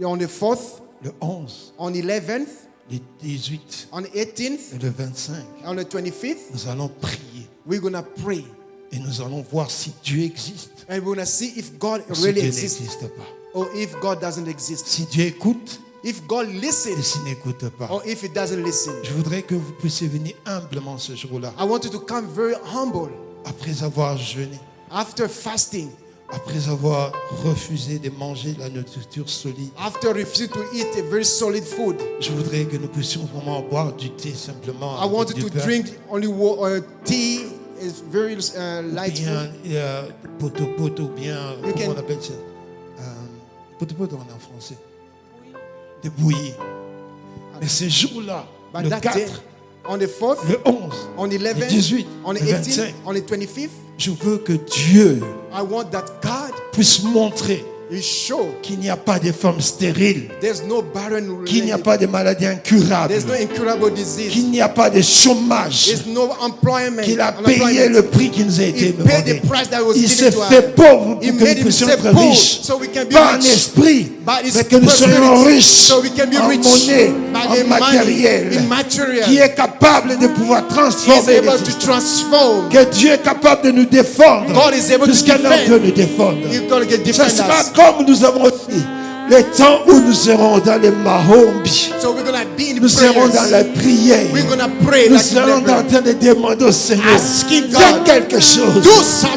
On the 4th. Le 11. On the 11th. Le 18. On the 18th. Et le 25. On the 25th. Nous allons prier. We're going to pray. Et nous allons voir si Dieu existe. And we're going to see if God si really Dieu exists. n'existe pas. Or if God doesn't exist. Si Dieu écoute. If God listens. Et s'il n'écoute pas. Or if He doesn't listen. Je voudrais que vous puissiez venir humblement ce jour-là. I want you to come very humble. Après avoir jeûné. After fasting. Après avoir refusé de manger la nourriture solide. After refusing to eat a very solid food. Je voudrais que nous puissions vraiment boire du thé simplement. I want you to drink only tea. It's very light bien, food. Poto, bien, comment on appelle ça? Poto en français. De bouillie. Mais ce jour-là, le 4, on the 4th, le 11, on the 11th, le 18, on the le 18th, 25, on the 25th, je veux que Dieu I want that God puisse montrer qu'il n'y a pas de femmes stériles, qu'il n'y a pas de maladies incurables, qu'il n'y a pas de chômage, qu'il a payé le prix qui nous a été demandé. Il s'est fait pauvre pour que nous puissions être riches, pas en esprit, mais que nous soyons riches en monnaie, en matériel, qui est capable de pouvoir transformer les histoires. Que Dieu est capable de nous défendre, puisqu'un homme peut nous défendre. Ce sera comme nous avons dit, le temps où nous serons dans les mahombi, nous serons dans la prière, nous serons en train de demander au Seigneur, fais quelque chose.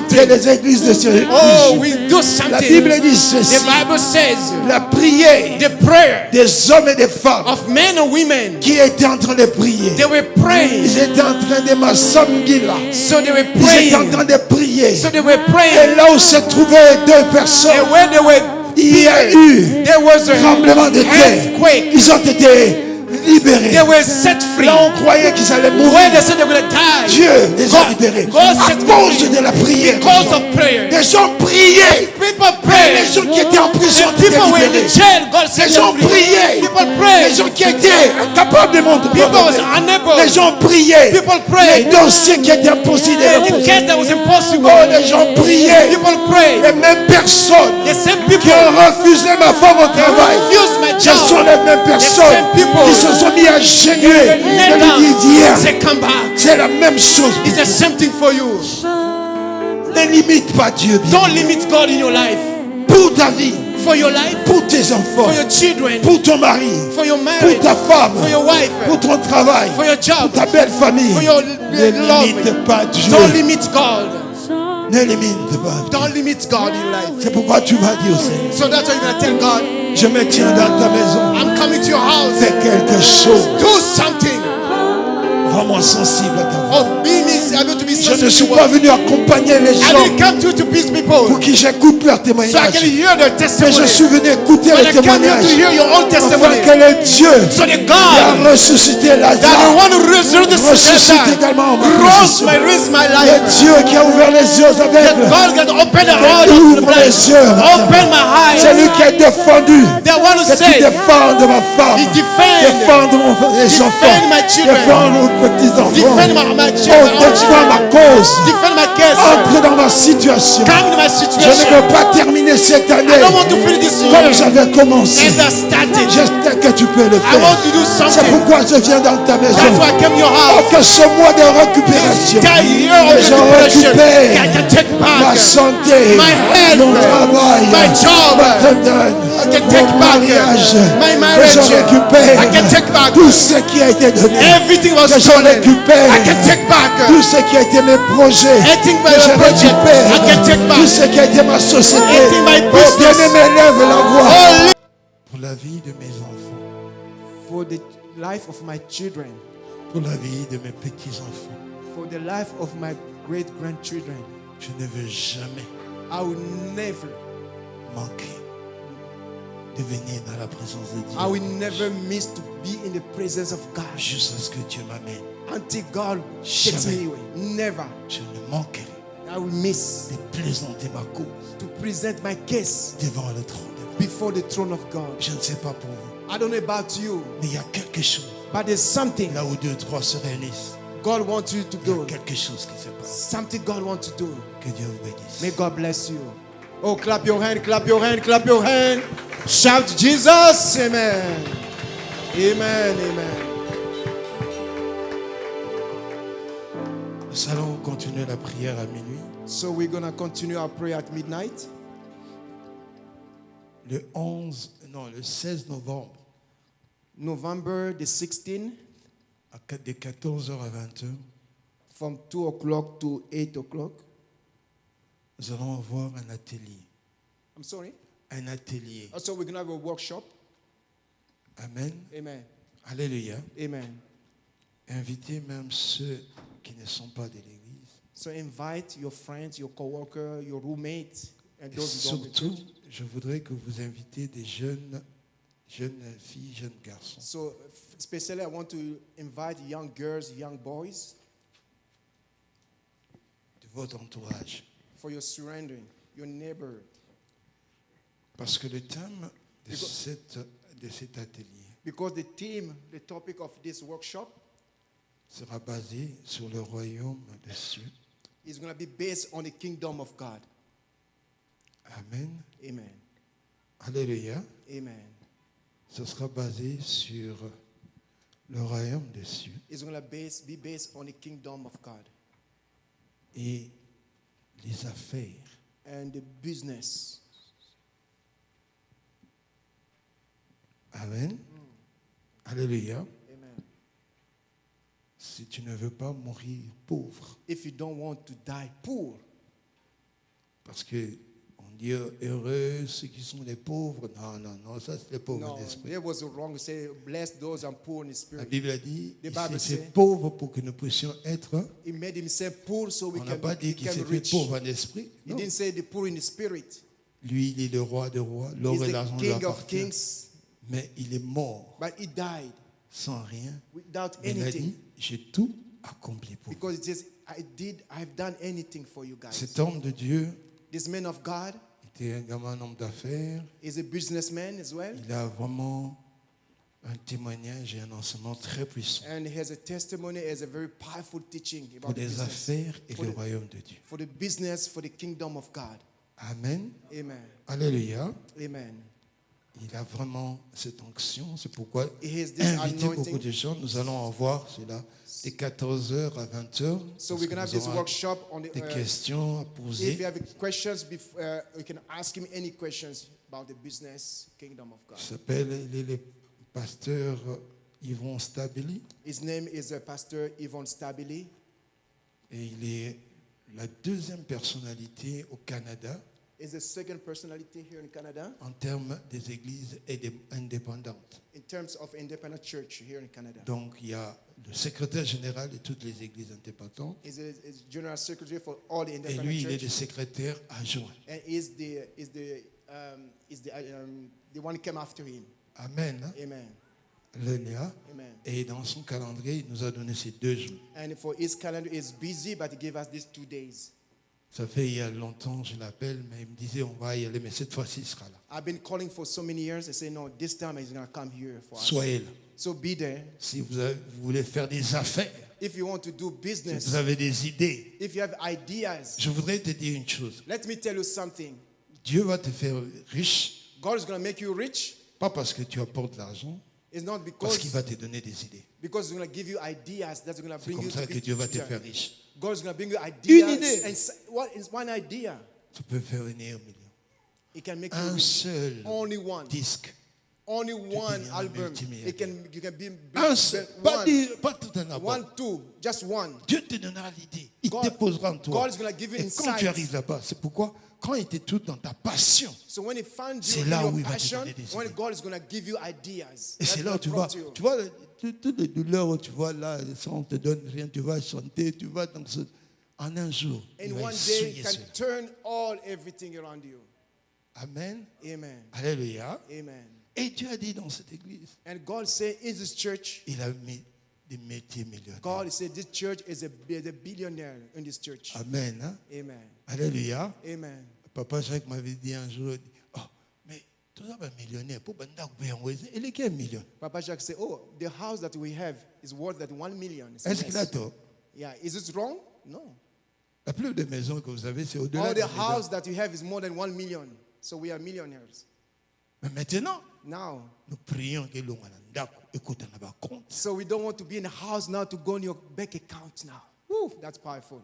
Que les églises de ce la Bible dit ceci, la prière des hommes et des femmes qui étaient en train de prier, ils étaient en train de massambila, ils étaient en train de prier, et là où se trouvaient deux personnes, il y a eu un tremblement de terre. Ils ont été libérés. They were set free. Là, on croyait qu'ils allaient mourir. When they said they were going to die, Dieu les a libérés. À cause de la prière. Because of prayer. Les gens priaient. People pray. Les gens qui étaient en prison étaient People were in libérés. the jail. God set Les gens them free. priaient. People pray. Les gens qui étaient incapables de monter. People was unable. Les gens priaient. People pray. Les dossiers qui étaient impossibles. The case that was impossible. Oh, les gens priaient. People pray. Les mêmes personnes The same qui people ont refusé ma femme au travail. refused my Ce job. sont les mêmes personnes same people qui se sont mis à gêner. Kneel Je down. lui dis hier, Say, come back. c'est la même chose. It's the same thing for you. Ne limite pas Dieu. bien. Don't limit God in your life. Pour ta vie, For your life, pour tes enfants, for your children, pour ton mari, for your pour marriage, ta femme, for your wife, pour ton travail, for your pour job, ta belle famille. for your Ne love. limite pas Dieu. Don't limit God. Ne limite pas. Don't limit God in life. C'est pourquoi tu vas dire au Seigneur, So that's why you're going to tell God, je me tiens dans ta maison. I'm coming to your house. Fais quelque chose. Do something. Rends-moi sensible à ta voix. Of being able to be Je ne suis sensitive. pas venu accompagner les I gens didn't come to peace pour people qui j'écoute leur so I témoignage. can hear their Mais je testimony. suis venu écouter But les I came here to témoignages. hear your own Afin testimony. que le Dieu So the qui God a ressuscité that Lazare I want to resurrect the ressuscite sister, également ma raise position. my Le life. Dieu qui a ouvert les yeux That aveugles, God can open the heart of the ouvre blind. les yeux. Open my eyes. C'est lui qui a défendu. That want to Que tu say, défendes ma femme, He defend les enfants, my children. défends nos petits enfants. defend my Oh, children, défends ma cause. defend my case. Entre dans ma situation. Come to my Je ne situation. veux pas terminer cette année I don't want to finish this comme year j'avais commencé. as I started. J'espère que tu peux le I faire. want to do C'est something. pourquoi je viens dans ta maison. That's why I came to your Oh, house. que ce mois de récupération, That year of que je recuperation, récupère I can take ma back santé, my health, mon travail, my job. ma redonne, I can take mon back mariage, my que marriage. je récupère I can take back tout ce qui a été donné, everything was que je stolen. récupère I can take back tout ce qui a été mes projets, anything by que je your project. récupère I can take tout back ce qui a été ma société. anything my Oh, business. bien-aimé, lève la voix. Oh, Pour la vie de mes enfants, for the life of my children, pour la vie de mes petits-enfants, for the life of my great grandchildren, je ne veux jamais I will never, manquer de venir dans la présence de Dieu I will never miss to be in the presence of God jusqu'à ce que Dieu m'amène. until God takes Jamais. me away. Never. Je ne manquerai I will miss de présenter ma cause to present my case devant le trône de Dieu. before the throne of God. Je ne sais pas pour vous, I don't know about you, mais il y a quelque chose. but there's something Là où deux, trois se réunissent, God wants you to il y a do. quelque chose qui se passe. Something God wants to do. Que Dieu vous bénisse. May God bless you. Oh, clap your hand, clap your hand, clap your hand. Shout Jesus. Amen. Amen. Amen. Nous allons continuer la prière à minuit. So we're going to continue our prayer at midnight. Le 16 novembre, November the 16th, de 14h à 20h, from 2 o'clock to 8 o'clock. nous allons avoir un atelier. I'm sorry. Un atelier. So we're going to have a workshop. Amen. Amen. Alléluia. Amen. Invitez même ceux qui ne sont pas de l'église. So invite your friends, your co-worker, your roommates, and Et those who don't go to surtout, church. je voudrais que vous invitez des jeunes filles, jeunes garçons. So especially I want to invite young girls, young boys De votre entourage. for your surrendering, your neighbor. Parce que le thème de cet atelier Because the theme, the topic of this workshop sera basé sur le royaume des cieux. is going to be based on the kingdom of God. Amen. Amen. Alléluia. Amen. Ce sera basé sur le royaume des cieux It's going to be based on the kingdom of God et les affaires. and the business. Amen. Alléluia. Amen. Si tu ne veux pas mourir pauvre, If you don't want to die poor, parce que on dit heureux ceux qui sont les pauvres. Non, ça c'est les pauvres no, d'esprit. there was wrong to say, bless those and poor in the La spirit. Bible a dit The il Bible s'est say- fait pauvre pour que nous puissions être. He made himself poor so we On n'a can, pas dit we qu'il can s'est fait reach. pauvre en esprit. He Non. didn't say the poor in the spirit. Lui, il est le roi des rois. L'or He's et the l'argent lui king of appartiennent. kings, Mais il est mort but he died sans rien. Without Il a anything. dit, j'ai tout accompli pour vous. Because it says, I've done anything for you guys. Cet homme de Dieu This man of God était également un homme d'affaires. is a businessman as well. Il a vraiment un témoignage et un enseignement très puissant And he has a testimony, has a very powerful teaching pour about the les business. affaires et For le the- royaume de Dieu. For the business, for the kingdom of God. Amen. Amen. Alléluia. Amen. Il a vraiment cette onction. C'est pourquoi He has this inviter beaucoup anointing. de gens. Nous allons en voir cela de 14h à 20h. So we're going to have this workshop on the, des questions à if you poser. have questions, you can ask him any questions about the business kingdom of God. Il s'appelle, il est le pasteur Yvon Stabili His name is Pastor Yvon Stabili. et il est la deuxième personnalité au Canada He's the second personality here in Canada en termes des églises indépendantes. in terms of independent church here in Canada. Donc il y a le secrétaire général de toutes les églises indépendantes He's a general secretary for all the et independent lui il est le churches. secrétaire adjoint. And he's the one who came after him. Amen. Hein? Amen. Alléluia. Amen. Et dans son calendrier, il nous a donné ces 2 jours. And for his calendar is busy, but he gave us these 2 days. Ça fait il y a longtemps, je l'appelle, mais il me disait on va y aller, mais cette fois-ci il sera là. I've been calling for so many years. I say, no, this time he's going to come here for us. Soyez là. So be there. Si vous voulez faire des affaires, If you want to do si business, vous avez des idées, if you have ideas, je voudrais te dire une chose. let me tell you something. Dieu va te faire riche, God is going to make you rich. pas parce que tu apportes de l'argent, It's not parce qu'il because va te donner des idées. he's going to give you ideas that's going to C'est bring comme you ça to que be Dieu va te richer. faire riche. God is going to bring you Une ideas. idée. And what is one idea? Tu peux faire venir un million. It can make you Un rich. seul Only one. disque. Only one deviens un album. multimilliardaire. You can be Un seul, pas, one, pas tout un album. one, two, just one. Dieu te donnera l'idée. Il God- déposera en toi. God is gonna give you Et quand insight. tu arrives là-bas, c'est pourquoi, quand il était tout dans ta passion, So when he finds C'est you in là your où il va te passion, donner des when idées. God is going to give you ideas. et c'est That's là où gonna tu prompt vois, you. tu vois, toutes les douleurs où tu vois là, ça on te donne rien, tu vas chanter, tu vas dans ce... En un jour, il And va one day essuyer can cela. turn everything around you. Amen. Amen. Alléluia. Amen. Et Dieu a dit dans cette église, And God said in this church, il a mis des métiers millionnaires. God said this church is a billionaire in this church. Amen. Hein? Amen. Alléluia. Amen. Papa Jacques m'avait dit un jour, il dit, oh, mais tout ça va millionnaire, pour banda il est qu'un million. Papa Jacques said, oh, the house that we have is worth that 1 million. I said, Est-ce qu'il a yes. tort? Yeah. Is it wrong? No. La plupart des maisons que vous avez, c'est au-delà All de the house that you have is more than 1 million. So we are millionaires. Mais maintenant, Now, nous prions que l'on écoute un compte. so we don't want to be in a house now to go in your bank account now. Woo, that's powerful.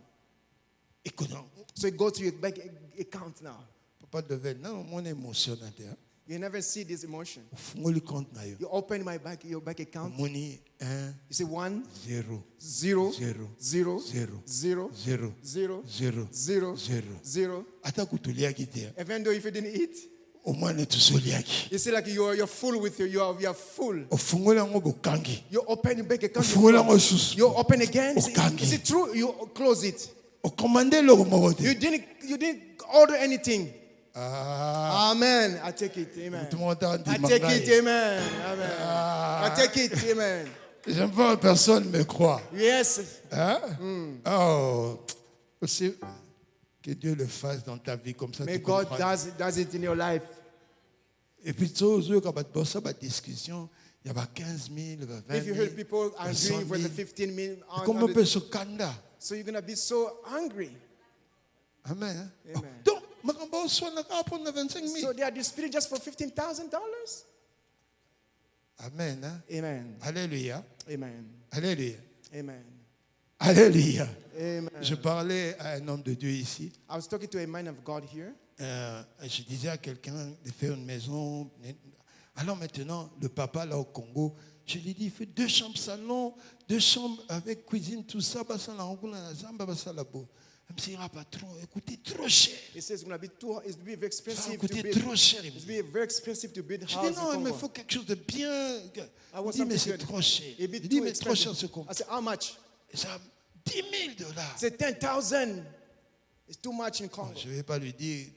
Écoutons. So you go to your bank account now. Papa devait, non, mon émotion d'intérieur. You never see this emotion. Au fond, le compte na yo. You open your bank account. Moni 1, You say 1, 0, 0, 0, 0, 0, 0, 0, 0, 0, 0, 0. 0. Ata kutuliaki te. Even though if you didn't eat, Au moins ne tusoliaki. you say like you're full with you. You're full. Ofungola ngo bokangi. You open your bank account. Ofungola ngo susu. You open again. Okangi. Is it true? You close it. Okomande lo mo You didn't order anything. Ah. Amen. I take it. Amen. Tout le monde a dit I take mangai. it. Amen. Amen. I take it. Amen. J'aime pas personne me croit. Yes. Hein? Oh. Aussi, que Dieu le fasse dans ta vie comme ça. May tu God comprends. does it in your life. Et puis, tu as ça, la discussion, il y a 15 000, 20 If you 000. heard people arguing for the 15 million, Comment peut se kanda? so you're going to be so hungry. Amen. Hein? Amen. Oh, donc, Makamba soit na kapon na 25 000. So they are disputing just for $15,000. Amen. Hein? Amen. Alléluia. Amen. Alléluia. Amen. Alléluia. Amen. Je parlais à un homme de Dieu ici. I was talking to a man of God here. Je disais à quelqu'un de faire une maison. Alors maintenant, le papa là au Congo, je lui dis, il fait 2 chambres salon, 2 chambres avec cuisine, tout ça, bah ça la rencontre la zamba, bah ça la beau. Il me dit, ah patron, écoutez, trop cher. He says it's going to be very Ça expensive coûter to build. trop cher. Il me It's dit. be very expensive to build Je house dis non, in il me Congo. faut quelque chose de bien. Il want dit, mais something c'est good. trop cher. It'd be Il dit, too mais trop cher expensive. ce compte. I said, how much? Et ça, $10 000. I said, 10,000. It's too much in Congo. Je ne vais pas lui dire,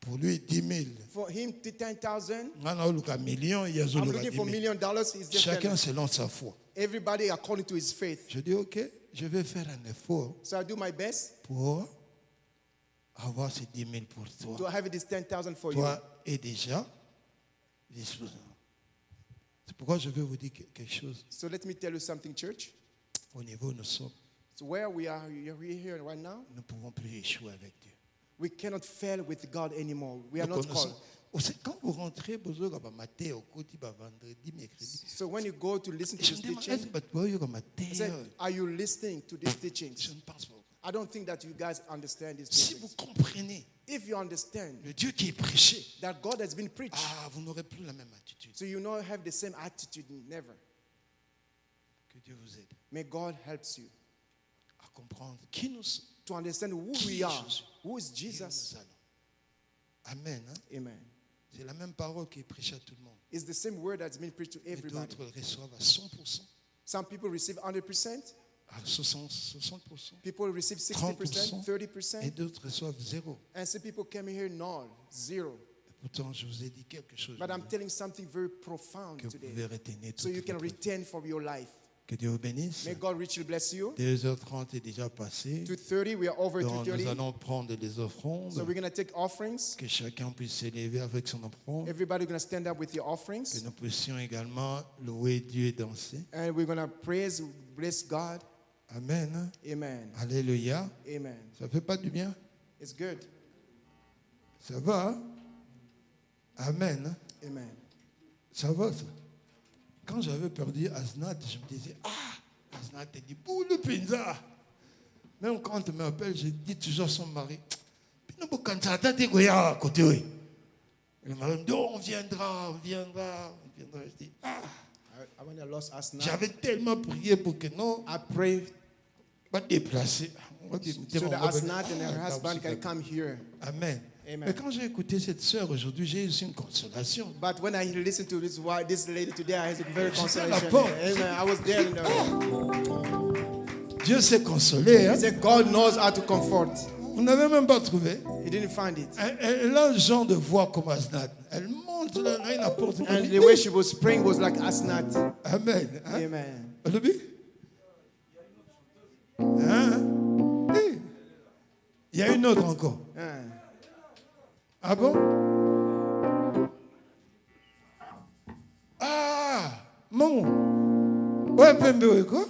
Pour lui, 10 000. For him, 10,000. I'm looking for $1 million. He's just Chacun selon sa foi. Everybody according to his faith. Je dis, ok, je vais faire un effort So I do my best pour avoir ces 10 000 pour toi. to have this 10,000 for you. Toi est déjà disposé. C'est pourquoi je veux vous dire quelque chose. So let me tell you something, church. Au niveau où nous sommes, So where we are here right now, nous ne pouvons plus échouer avec Dieu. we cannot fail with God anymore. We are not called. Quand vous rentrez, vous avez matin, au côté, vendredi, mercredi. So when you go to listen to Je this me demande, teaching, est-ce I said, are you listening to these teachings? Je ne pense pas. I don't think that you guys understand these Si vous teachings. comprenez If you understand le Dieu qui est prêché, that God has been preached, vous n'aurez plus la même attitude. so you not have the same attitude, never. Que Dieu vous aide May God helps you à comprendre qui nous sommes. to understand who we are, who is Jesus. Nous allons. Amen. Hein? Amen. C'est la même parole qui est prêchée à tout le monde. It's the same word that's been preached to Et everybody. d'autres reçoivent à 100%, Some people receive 100%, à 60%. people receive 60%, 30%, Et d'autres reçoivent 0. and some people came here null, zero. Et pourtant, je vous ai dit quelque chose But I'm telling something very profound que vous today, pouvez retenir so toute you can votre vie. retain for your life. Que Dieu vous bénisse. May God richly bless you. 2h30 est déjà passé. 2:30, we are over Donc, nous 2:30. allons prendre les offrandes. So we're going to take offerings. Que chacun puisse s'élever avec son offrande. Everybody going to stand up with your Que offerings. nous puissions également louer Dieu et danser. And we're going to praise, bless God. Amen. Amen. Alléluia. Amen. Ça fait pas du bien? It's good. Ça va? Hein? Amen. Amen. Ça va, ça? Quand j'avais perdu Asnat, je me disais, Asnat est dit, boule pinza. Même quand on m'appelle, je dis toujours à son mari, le mari me dit, oh, on viendra. Je dis, When I lost Asna, j'avais tellement prié pour que non, I pray pas déplacer. so that Asnat and her husband can come here. Amen. Amen. Mais quand j'ai écouté cette sœur aujourd'hui, j'ai eu aussi une consolation. But when I listened to this lady today, I had a very J'étais à la consolation. porte. Amen. I was there in the Dieu s'est consolé. Hein? He said, God knows how to comfort. Vous n'avez même pas trouvé. He didn't find it. Elle a un genre de voix comme Asnat. Elle monte là, elle apporte. And the way she was praying was like Asnat. Amen. Hein? Amen. Hein? Hey. Il y a une autre encore. Ah bon? Mon. Ouais, Pembe, quoi?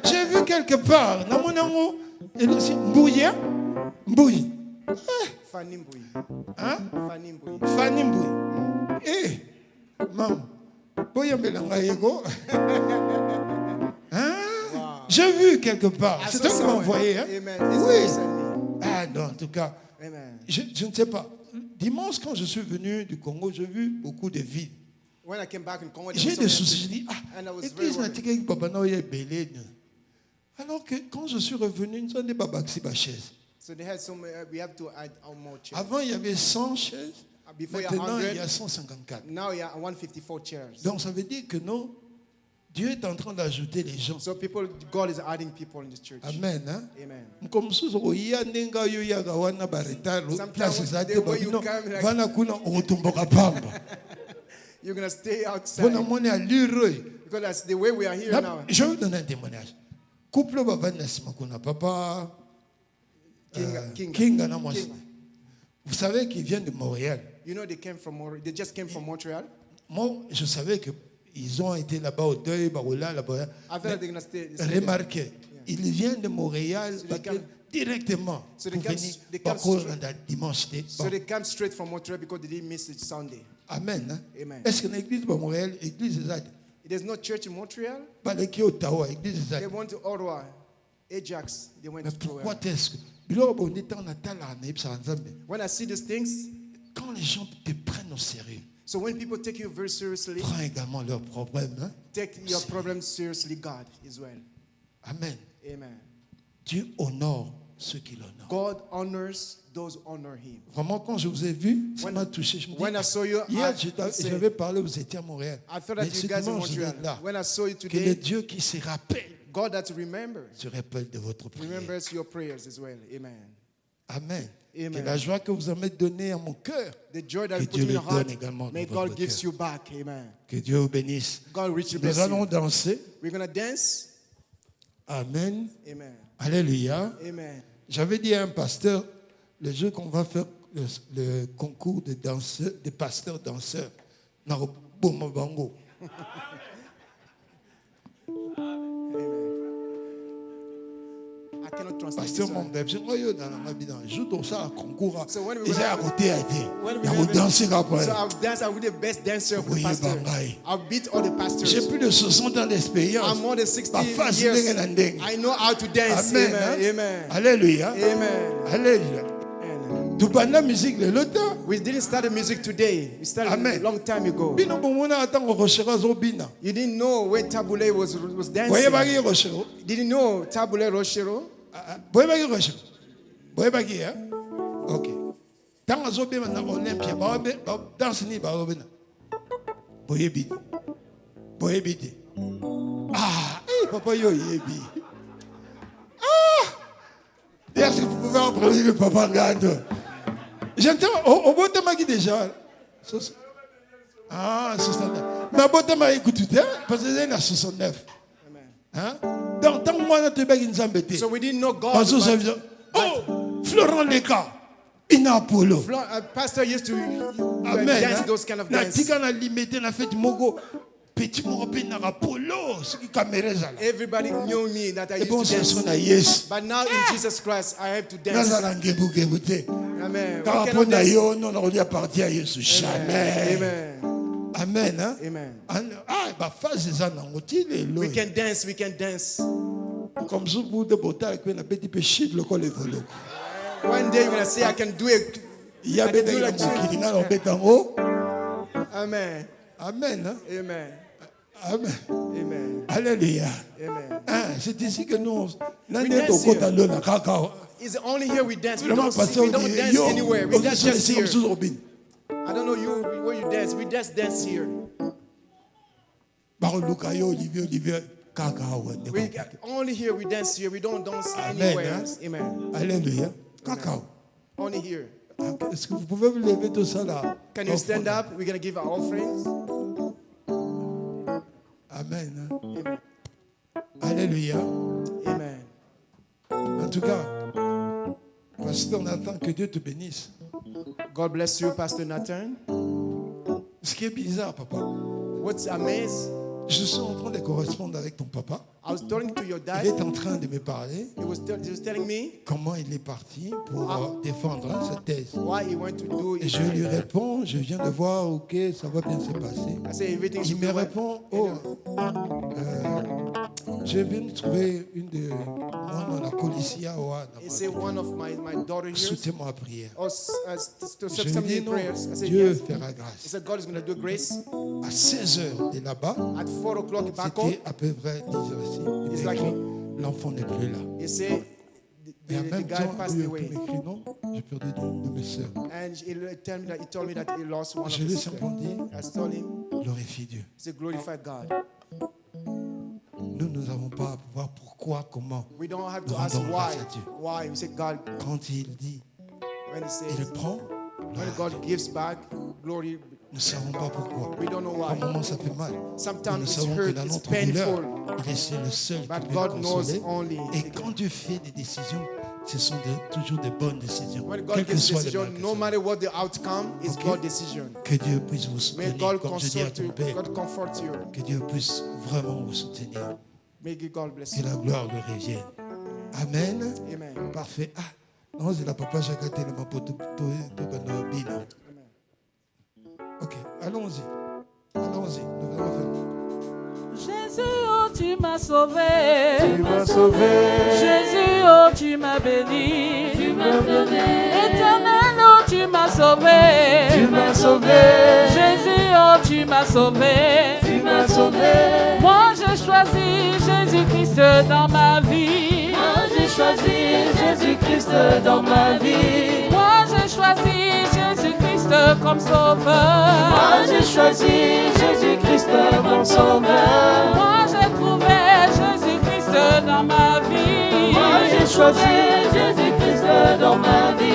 J'ai vu quelque part. Namonango. Et aussi, Mbouya. Mbouy. Fanny Mbouy. Hein? Fanny Mbouy. Fanny Mbouy. Eh, maman. Boya Belanga Yego. Hein? Wow. J'ai vu quelque part. C'est toi qui m'as envoyé. Hein? Amen. Oui. Non, en tout cas. Amen. Je ne sais pas. Dimanche, quand je suis venu du Congo, j'ai vu beaucoup de villes. When I came back in Congo, J'ai des soucis. Je dis, and I was l'église very n'a pas Babano est belé. Alors que quand je suis revenu, nous avons des babaxi chaise. So they had some, we have to add more chairs. Avant, il y avait 100 chaises. Before Maintenant, 100, il y a 154. now you are 154 chairs. Donc, ça veut dire que non, Dieu est en train d'ajouter les gens. So people, God is adding people in this church. Amen. Hein? Amen. Comme si vous voyez, You're going to stay outside. Because that's the way we are here now. Je vais vous donner un témoignage. Couple papa King and Amos. Vous savez qu'ils viennent de Montréal. You know they just came from Montreal. Moi, je savais qu'ils ont été là-bas au deuil, là-bas. Remarquez, ils viennent de Montréal directement pour venir dimanche. So they come straight from Montreal because they didn't miss it Sunday. Amen. Hein? Amen. Est-ce que l'église de Montréal, l'église de Zad? There's no church in Montreal. Pas l'église Ottawa, l'église de Zad. They went to Ottawa, Ajax. They went Mais to pourquoi Ottawa. est-ce que when I see these things, quand les gens te prennent au sérieux, so when people take you very seriously, prends également leurs problèmes. Hein? take your problems seriously, God as well. Amen. Amen. Dieu honore ceux qui l'honorent. God honors those who honor Him. Vraiment, quand je vous ai vu, ça m'a touché. Je me dis, When I saw you, hier, j'avais parlé, vous étiez à Montréal. I thought that Mais you guys in dimanche, je vais Montreal. être là. When I saw you Que le today, Dieu qui se rappelle God that remembers se rappelle de votre prière. remembers your prayers as well. Amen. Amen. Amen. Que la joie que vous avez donnée à mon cœur, The joy that que you put Dieu in le your donne heart, également may dans votre God gives cœur. you back. Amen. Que Dieu vous bénisse. God richly Nous bless allons you. danser. We're going to dance. Amen. Amen. Alléluia. Amen. J'avais dit à un pasteur, le jour qu'on va faire le concours de danseurs, de pasteurs danseurs, na Boma Bango. I cannot translate Pasteur this mon one. bébé, c'est quoi yo dans la bidan. Joue dans ça à concours. So when we Ils gonna- à côté à été. When we Na gonna- vous danser après. So I'll dance. I'll be the best dancer of the Oui, pastor. bangay. I'll beat all the pastors. J'ai plus de 60 ans d'expérience. I'm more than 60 Pas facile years. de gagner. I know how to dance. Amen. Amen. hein? Amen. Alléluia. Amen. Alléluia. Amen. Tu parles de la musique le temps. We didn't start the music today. We started Amen. a long time ago. Bino bomona attend rochera zobina. You didn't know where Tabule was Voyez dancing. bagi rochero. Didn't know Tabule Rochero? Voyez bagi rochero. Voyez bagi hein. OK. Tant zobina na Olympia ba danse ni ba obina. Voyez bidi. Voyez bidi. Ah, papa yo yebi. Ah! Est-ce que vous pouvez emprunter le papa Gado? J'entends au bon temps qui déjà. Ah, 69. Mais au bon temps écoute tout parce que c'est 69. Hein? Donc tant que moi on te bagi nous embêter. So we didn't know God. Parce que ça veut oh, Florent Leka. Ina Apollo. Pastor used to Amen. dance those kind of Na dance. tika na limité na fête mogo. Petit mogo pe na Apollo, ce qui caméra là. Everybody knew me that I Et bon used to ça dance. son yes. But now in Jesus Christ, I have to dance. Naza langebu gebute. Amen. We Car cannot après na dance. yo non on appartient à Jésus jamais. Amen. Amen. Hein? Amen. Ah, bah phase ça nango ti lelo. We can dance. We can dance. Comme ça pour de botal que na petit peu shit le col volo. One day you're gonna say I can do it. Il y a I des can do gens like qui na betango. Amen. Amen. Hein? Amen. Amen. Amen. Alléluia. Amen. Ah, c'est ici que nous We n'avons dance pas here. de la cacao. It's only here we dance. We Vraiment don't, parce we don't que dance yo, anywhere. We on dance est just ici here. comme sous Robin. I don't know you where you dance. We just dance here. Par Luca yo Olivier cacao. We only here we dance here. We don't dance Amen, anywhere hein? else. Amen. Alléluia. Cacao. Only here. Est-ce que vous pouvez vous lever tout ça là? Can you stand up? We're gonna give our offerings. Amen. Amen. Alléluia. Amen. En tout cas, pasteur Nathan, que Dieu te bénisse. God bless you, Pastor Nathan. Ce qui est bizarre, papa, What's amazed? je suis en train de correspondre avec ton papa. I was talking to your Il dad. est en train de me parler He was telling me comment il est parti pour défendre sa thèse. why he went to do Et it. je lui réponds, je viens de voir, ok, ça va bien se passer. I say everything Il should me be well. répond, oh, je viens de trouver une de moi dans la policière. He said one of my daughter here Soutiens-moi à prière. to Je lui some dis non, prayers. I said Dieu yes. fera He grâce. said God is going to do grace. À 16h de là-bas, At 4 o'clock back home, c'était à peu près 10h ici. Il It's m'a like- écrit, l'enfant n'est plus là. he said Et en the même guy temps, passed lui a away. écrit non, j'ai perdu de mes soeurs. And he told me that he lost one of Je lui ai his simplement dit, I told him, glorifie Dieu. he said, glorify God. Nous n'avons pas à voir pourquoi, comment. We don't have to Nous ask rendons why. grâce à Dieu. Why? We say God, Quand il dit, when he il says, prend, when God gives back glory, nous ne savons pas pourquoi. we don't know Par why. moments, ça fait mal. Mais Sometimes nous it's savons que hurt, dans it's notre douleur, painful. il est le seul qui But peut God nous knows consoler. only. Et quand Dieu fait des décisions, ce sont toujours des bonnes décisions. When Quel God que gives soit le decision, mal que no ce matter what the outcome, it's Okay. God's decision. que Dieu puisse vous May soutenir, God comme je dis à consult ton you. Père, God comfort you. que Dieu puisse vraiment vous soutenir. May God bless Que you. la gloire lui revienne. Amen. Amen. Parfait. Ah, non, c'est la papa Jacques tellement pour tout bina. Ok, allons-y. Allons-y. Nous allons faire. Jésus, oh, tu m'as sauvé. Tu m'as sauvé. Jésus, oh, tu m'as béni. Tu m'as sauvé. Éternel, oh, tu m'as sauvé. Tu m'as sauvé. Jésus, oh, tu m'as sauvé. Tu m'as sauvé. Moi, j'ai choisi Jésus-Christ dans ma vie. Moi j'ai choisi Jésus-Christ dans ma vie. Moi, j'ai choisi Jésus-Christ comme sauveur. Moi j'ai choisi Jésus-Christ mon sauveur. Moi, j'ai trouvé Jésus-Christ dans ma vie. Moi j'ai choisi Jésus-Christ dans ma vie.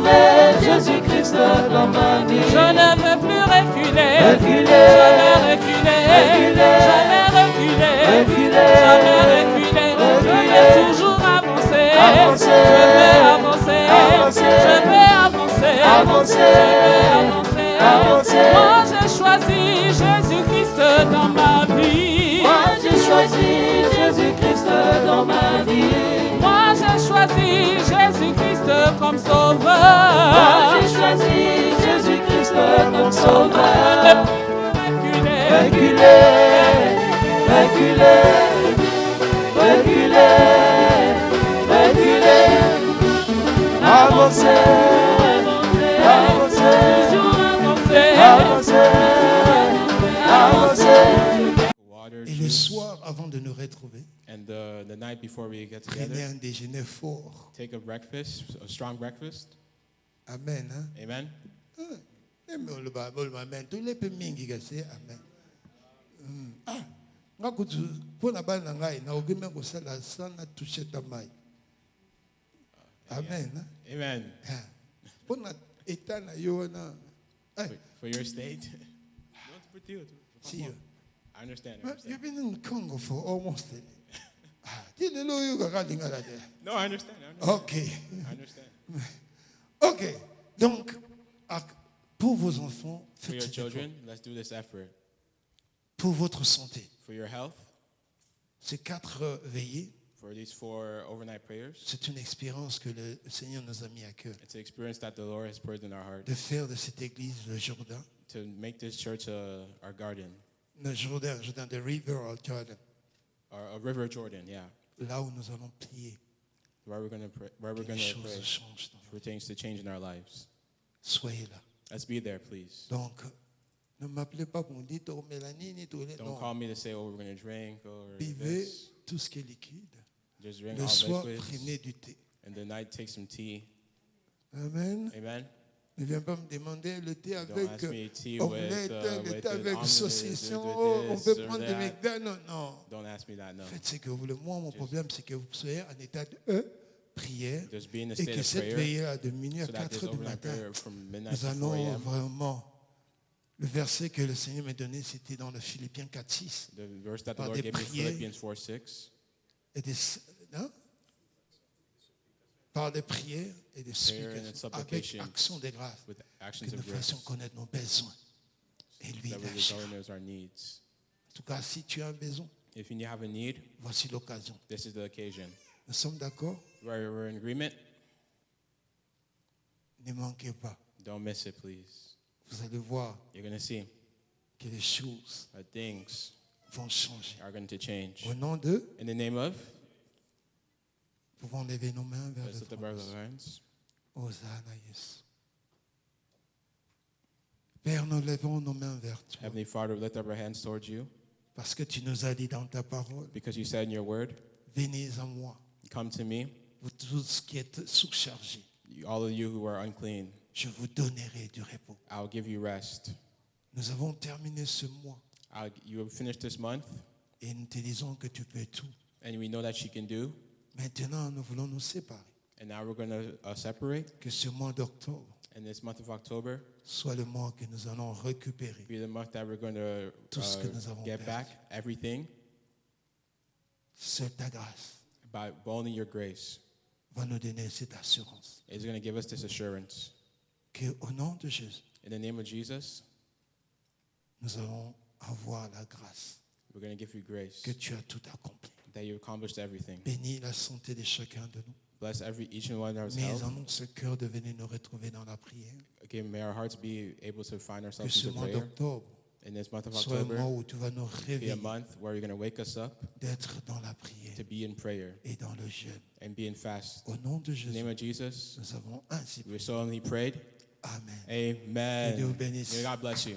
mets Jésus-Christ dans ma vie. Je ne veux plus reculer. Reculer. Jamais reculer. Reculer. Jamais reculer. Reculer. Jamais reculer. Je vais toujours avancer. Avancer. Je vais avancer. Avancer. Je vais avancer. Avancer. Je vais avancer. Avancer. Moi j'ai choisi Jésus-Christ dans ma vie. Moi j'ai choisi Jésus-Christ dans ma vie. Moi j'ai choisi Jésus-Christ comme sauveur. Moi j'ai choisi Jésus-Christ comme sauveur. Reculer. Reculer, reculer, reculer, reculer, avancer, avancer, avancer, avancer. Et le soir, avant de nous retrouver, and the night before we get prenez together, un déjeuner fort. take a breakfast, a strong breakfast. Amen. Hein? Amen. Amen. Tous les pays mingi gase. Amen. Ah, nga kutu pona bana ngai na ogime ko sala sana toucher ta mai. Amen. Hein? Amen. Pona etana yo na. For your state. See you. I understand. You've been in Congo for almost a day. No, I understand. Okay. I understand. Ok. Donc, pour vos enfants, For your faites cet children, effort. let's do this effort. Pour votre santé, For your health, ces 4 veillées, for these 4 overnight prayers, c'est une expérience que le Seigneur nous a mis à cœur. it's an experience that the Lord has poured in our heart De faire de cette église le Jourdain. to make this church our garden, Le Jourdain, the river of Jordan. a river Jordan, yeah, Là où nous allons prier. where we're going to pray, where we're Que going les to choses pray changent. for things to change in our lives. Soyez là. Let's be there, please. Donc, ne m'appelez pas pour me dire, oh, Mélanie, ni tout. Don't call me to say, oh, we're going to drink or Buvez this. tout ce qui est liquide. Just drink Le all soir, liquids. prenez du thé. And the night, take some tea. Amen. Amen. Ne viens pas me demander le thé Don't avec ask me tea omelette, with le thé avec omelette, saucisson. with Oh, on this peut or prendre des that. McDonald's. Non, non. Don't ask me that, no. Faites ce que vous voulez. Moi, mon problème, c'est que vous soyez en état de prière Just be in a et state que of cette prayer veille-là, de minuit à so that 4 this heures du overnight matin, prayer from midnight nous to 4 allons a.m. vraiment. Le verset que le Seigneur m'a donné, c'était dans le Philippiens 4:6. The verse that the Par Lord des gave me, prières. Philippians 4:6. Et des, hein? Par des prières et des Prayer and supplications, avec supplication action de grâce, with actions que nous of grace, fassions connaître nos besoins. Et lui, that il we agira. will knows our needs. En tout cas, si tu as un besoin, If you have a need, voici l'occasion. this is the occasion. Nous sommes d'accord? We're in agreement. Ne manquez pas. Don't miss it, please. Vous allez voir You're going to see que les choses that things vont changer. are going to change. Au nom de, In the name of, nous pouvons lever nos mains vers let's le lift up our trône. hands. Hosanna, Jésus. Père, nous levons nos mains vers toi. Heavenly Father, we lift up our hands towards you Parce que tu nous as dit dans ta parole, because you said in your word, venez à moi, come to me, vous tous qui êtes sous-chargés. all of you who are unclean. Je vous donnerai du repos. I'll give you rest. Nous avons terminé ce mois You have finished this month, et nous te disons que tu peux tout. and we know that she can do. Maintenant, nous voulons nous séparer. And now we're going to separate. Que ce mois d'octobre And this month of October soit le mois que nous allons récupérer be the month that we're going to tout ce que nous avons get perdu. back everything Seule ta grâce by only your grace. va nous donner cette assurance. It's going to give us this assurance. Que au nom de Jésus, In the name of Jesus, nous allons avoir la grâce we're going to give you grace que tu as tout accompli. that you accomplished everything. Bénis la santé de chacun de nous. Bless each and one of us Mais health. en nous ce cœur de venir nous retrouver dans la prière. Okay, may our hearts be able to find Que ourselves ce in mois prayer. d'octobre In this month of soit un mois October, où tu vas nous be a réveiller month where you're going to wake us up d'être dans la prière to be in prayer et dans le jeûne. and be in fast. Au nom de In the name Jésus, of Jesus, nous avons ainsi we prié. solemnly prayed. Amen. Amen. Que Dieu vous bénisse. May God bless you.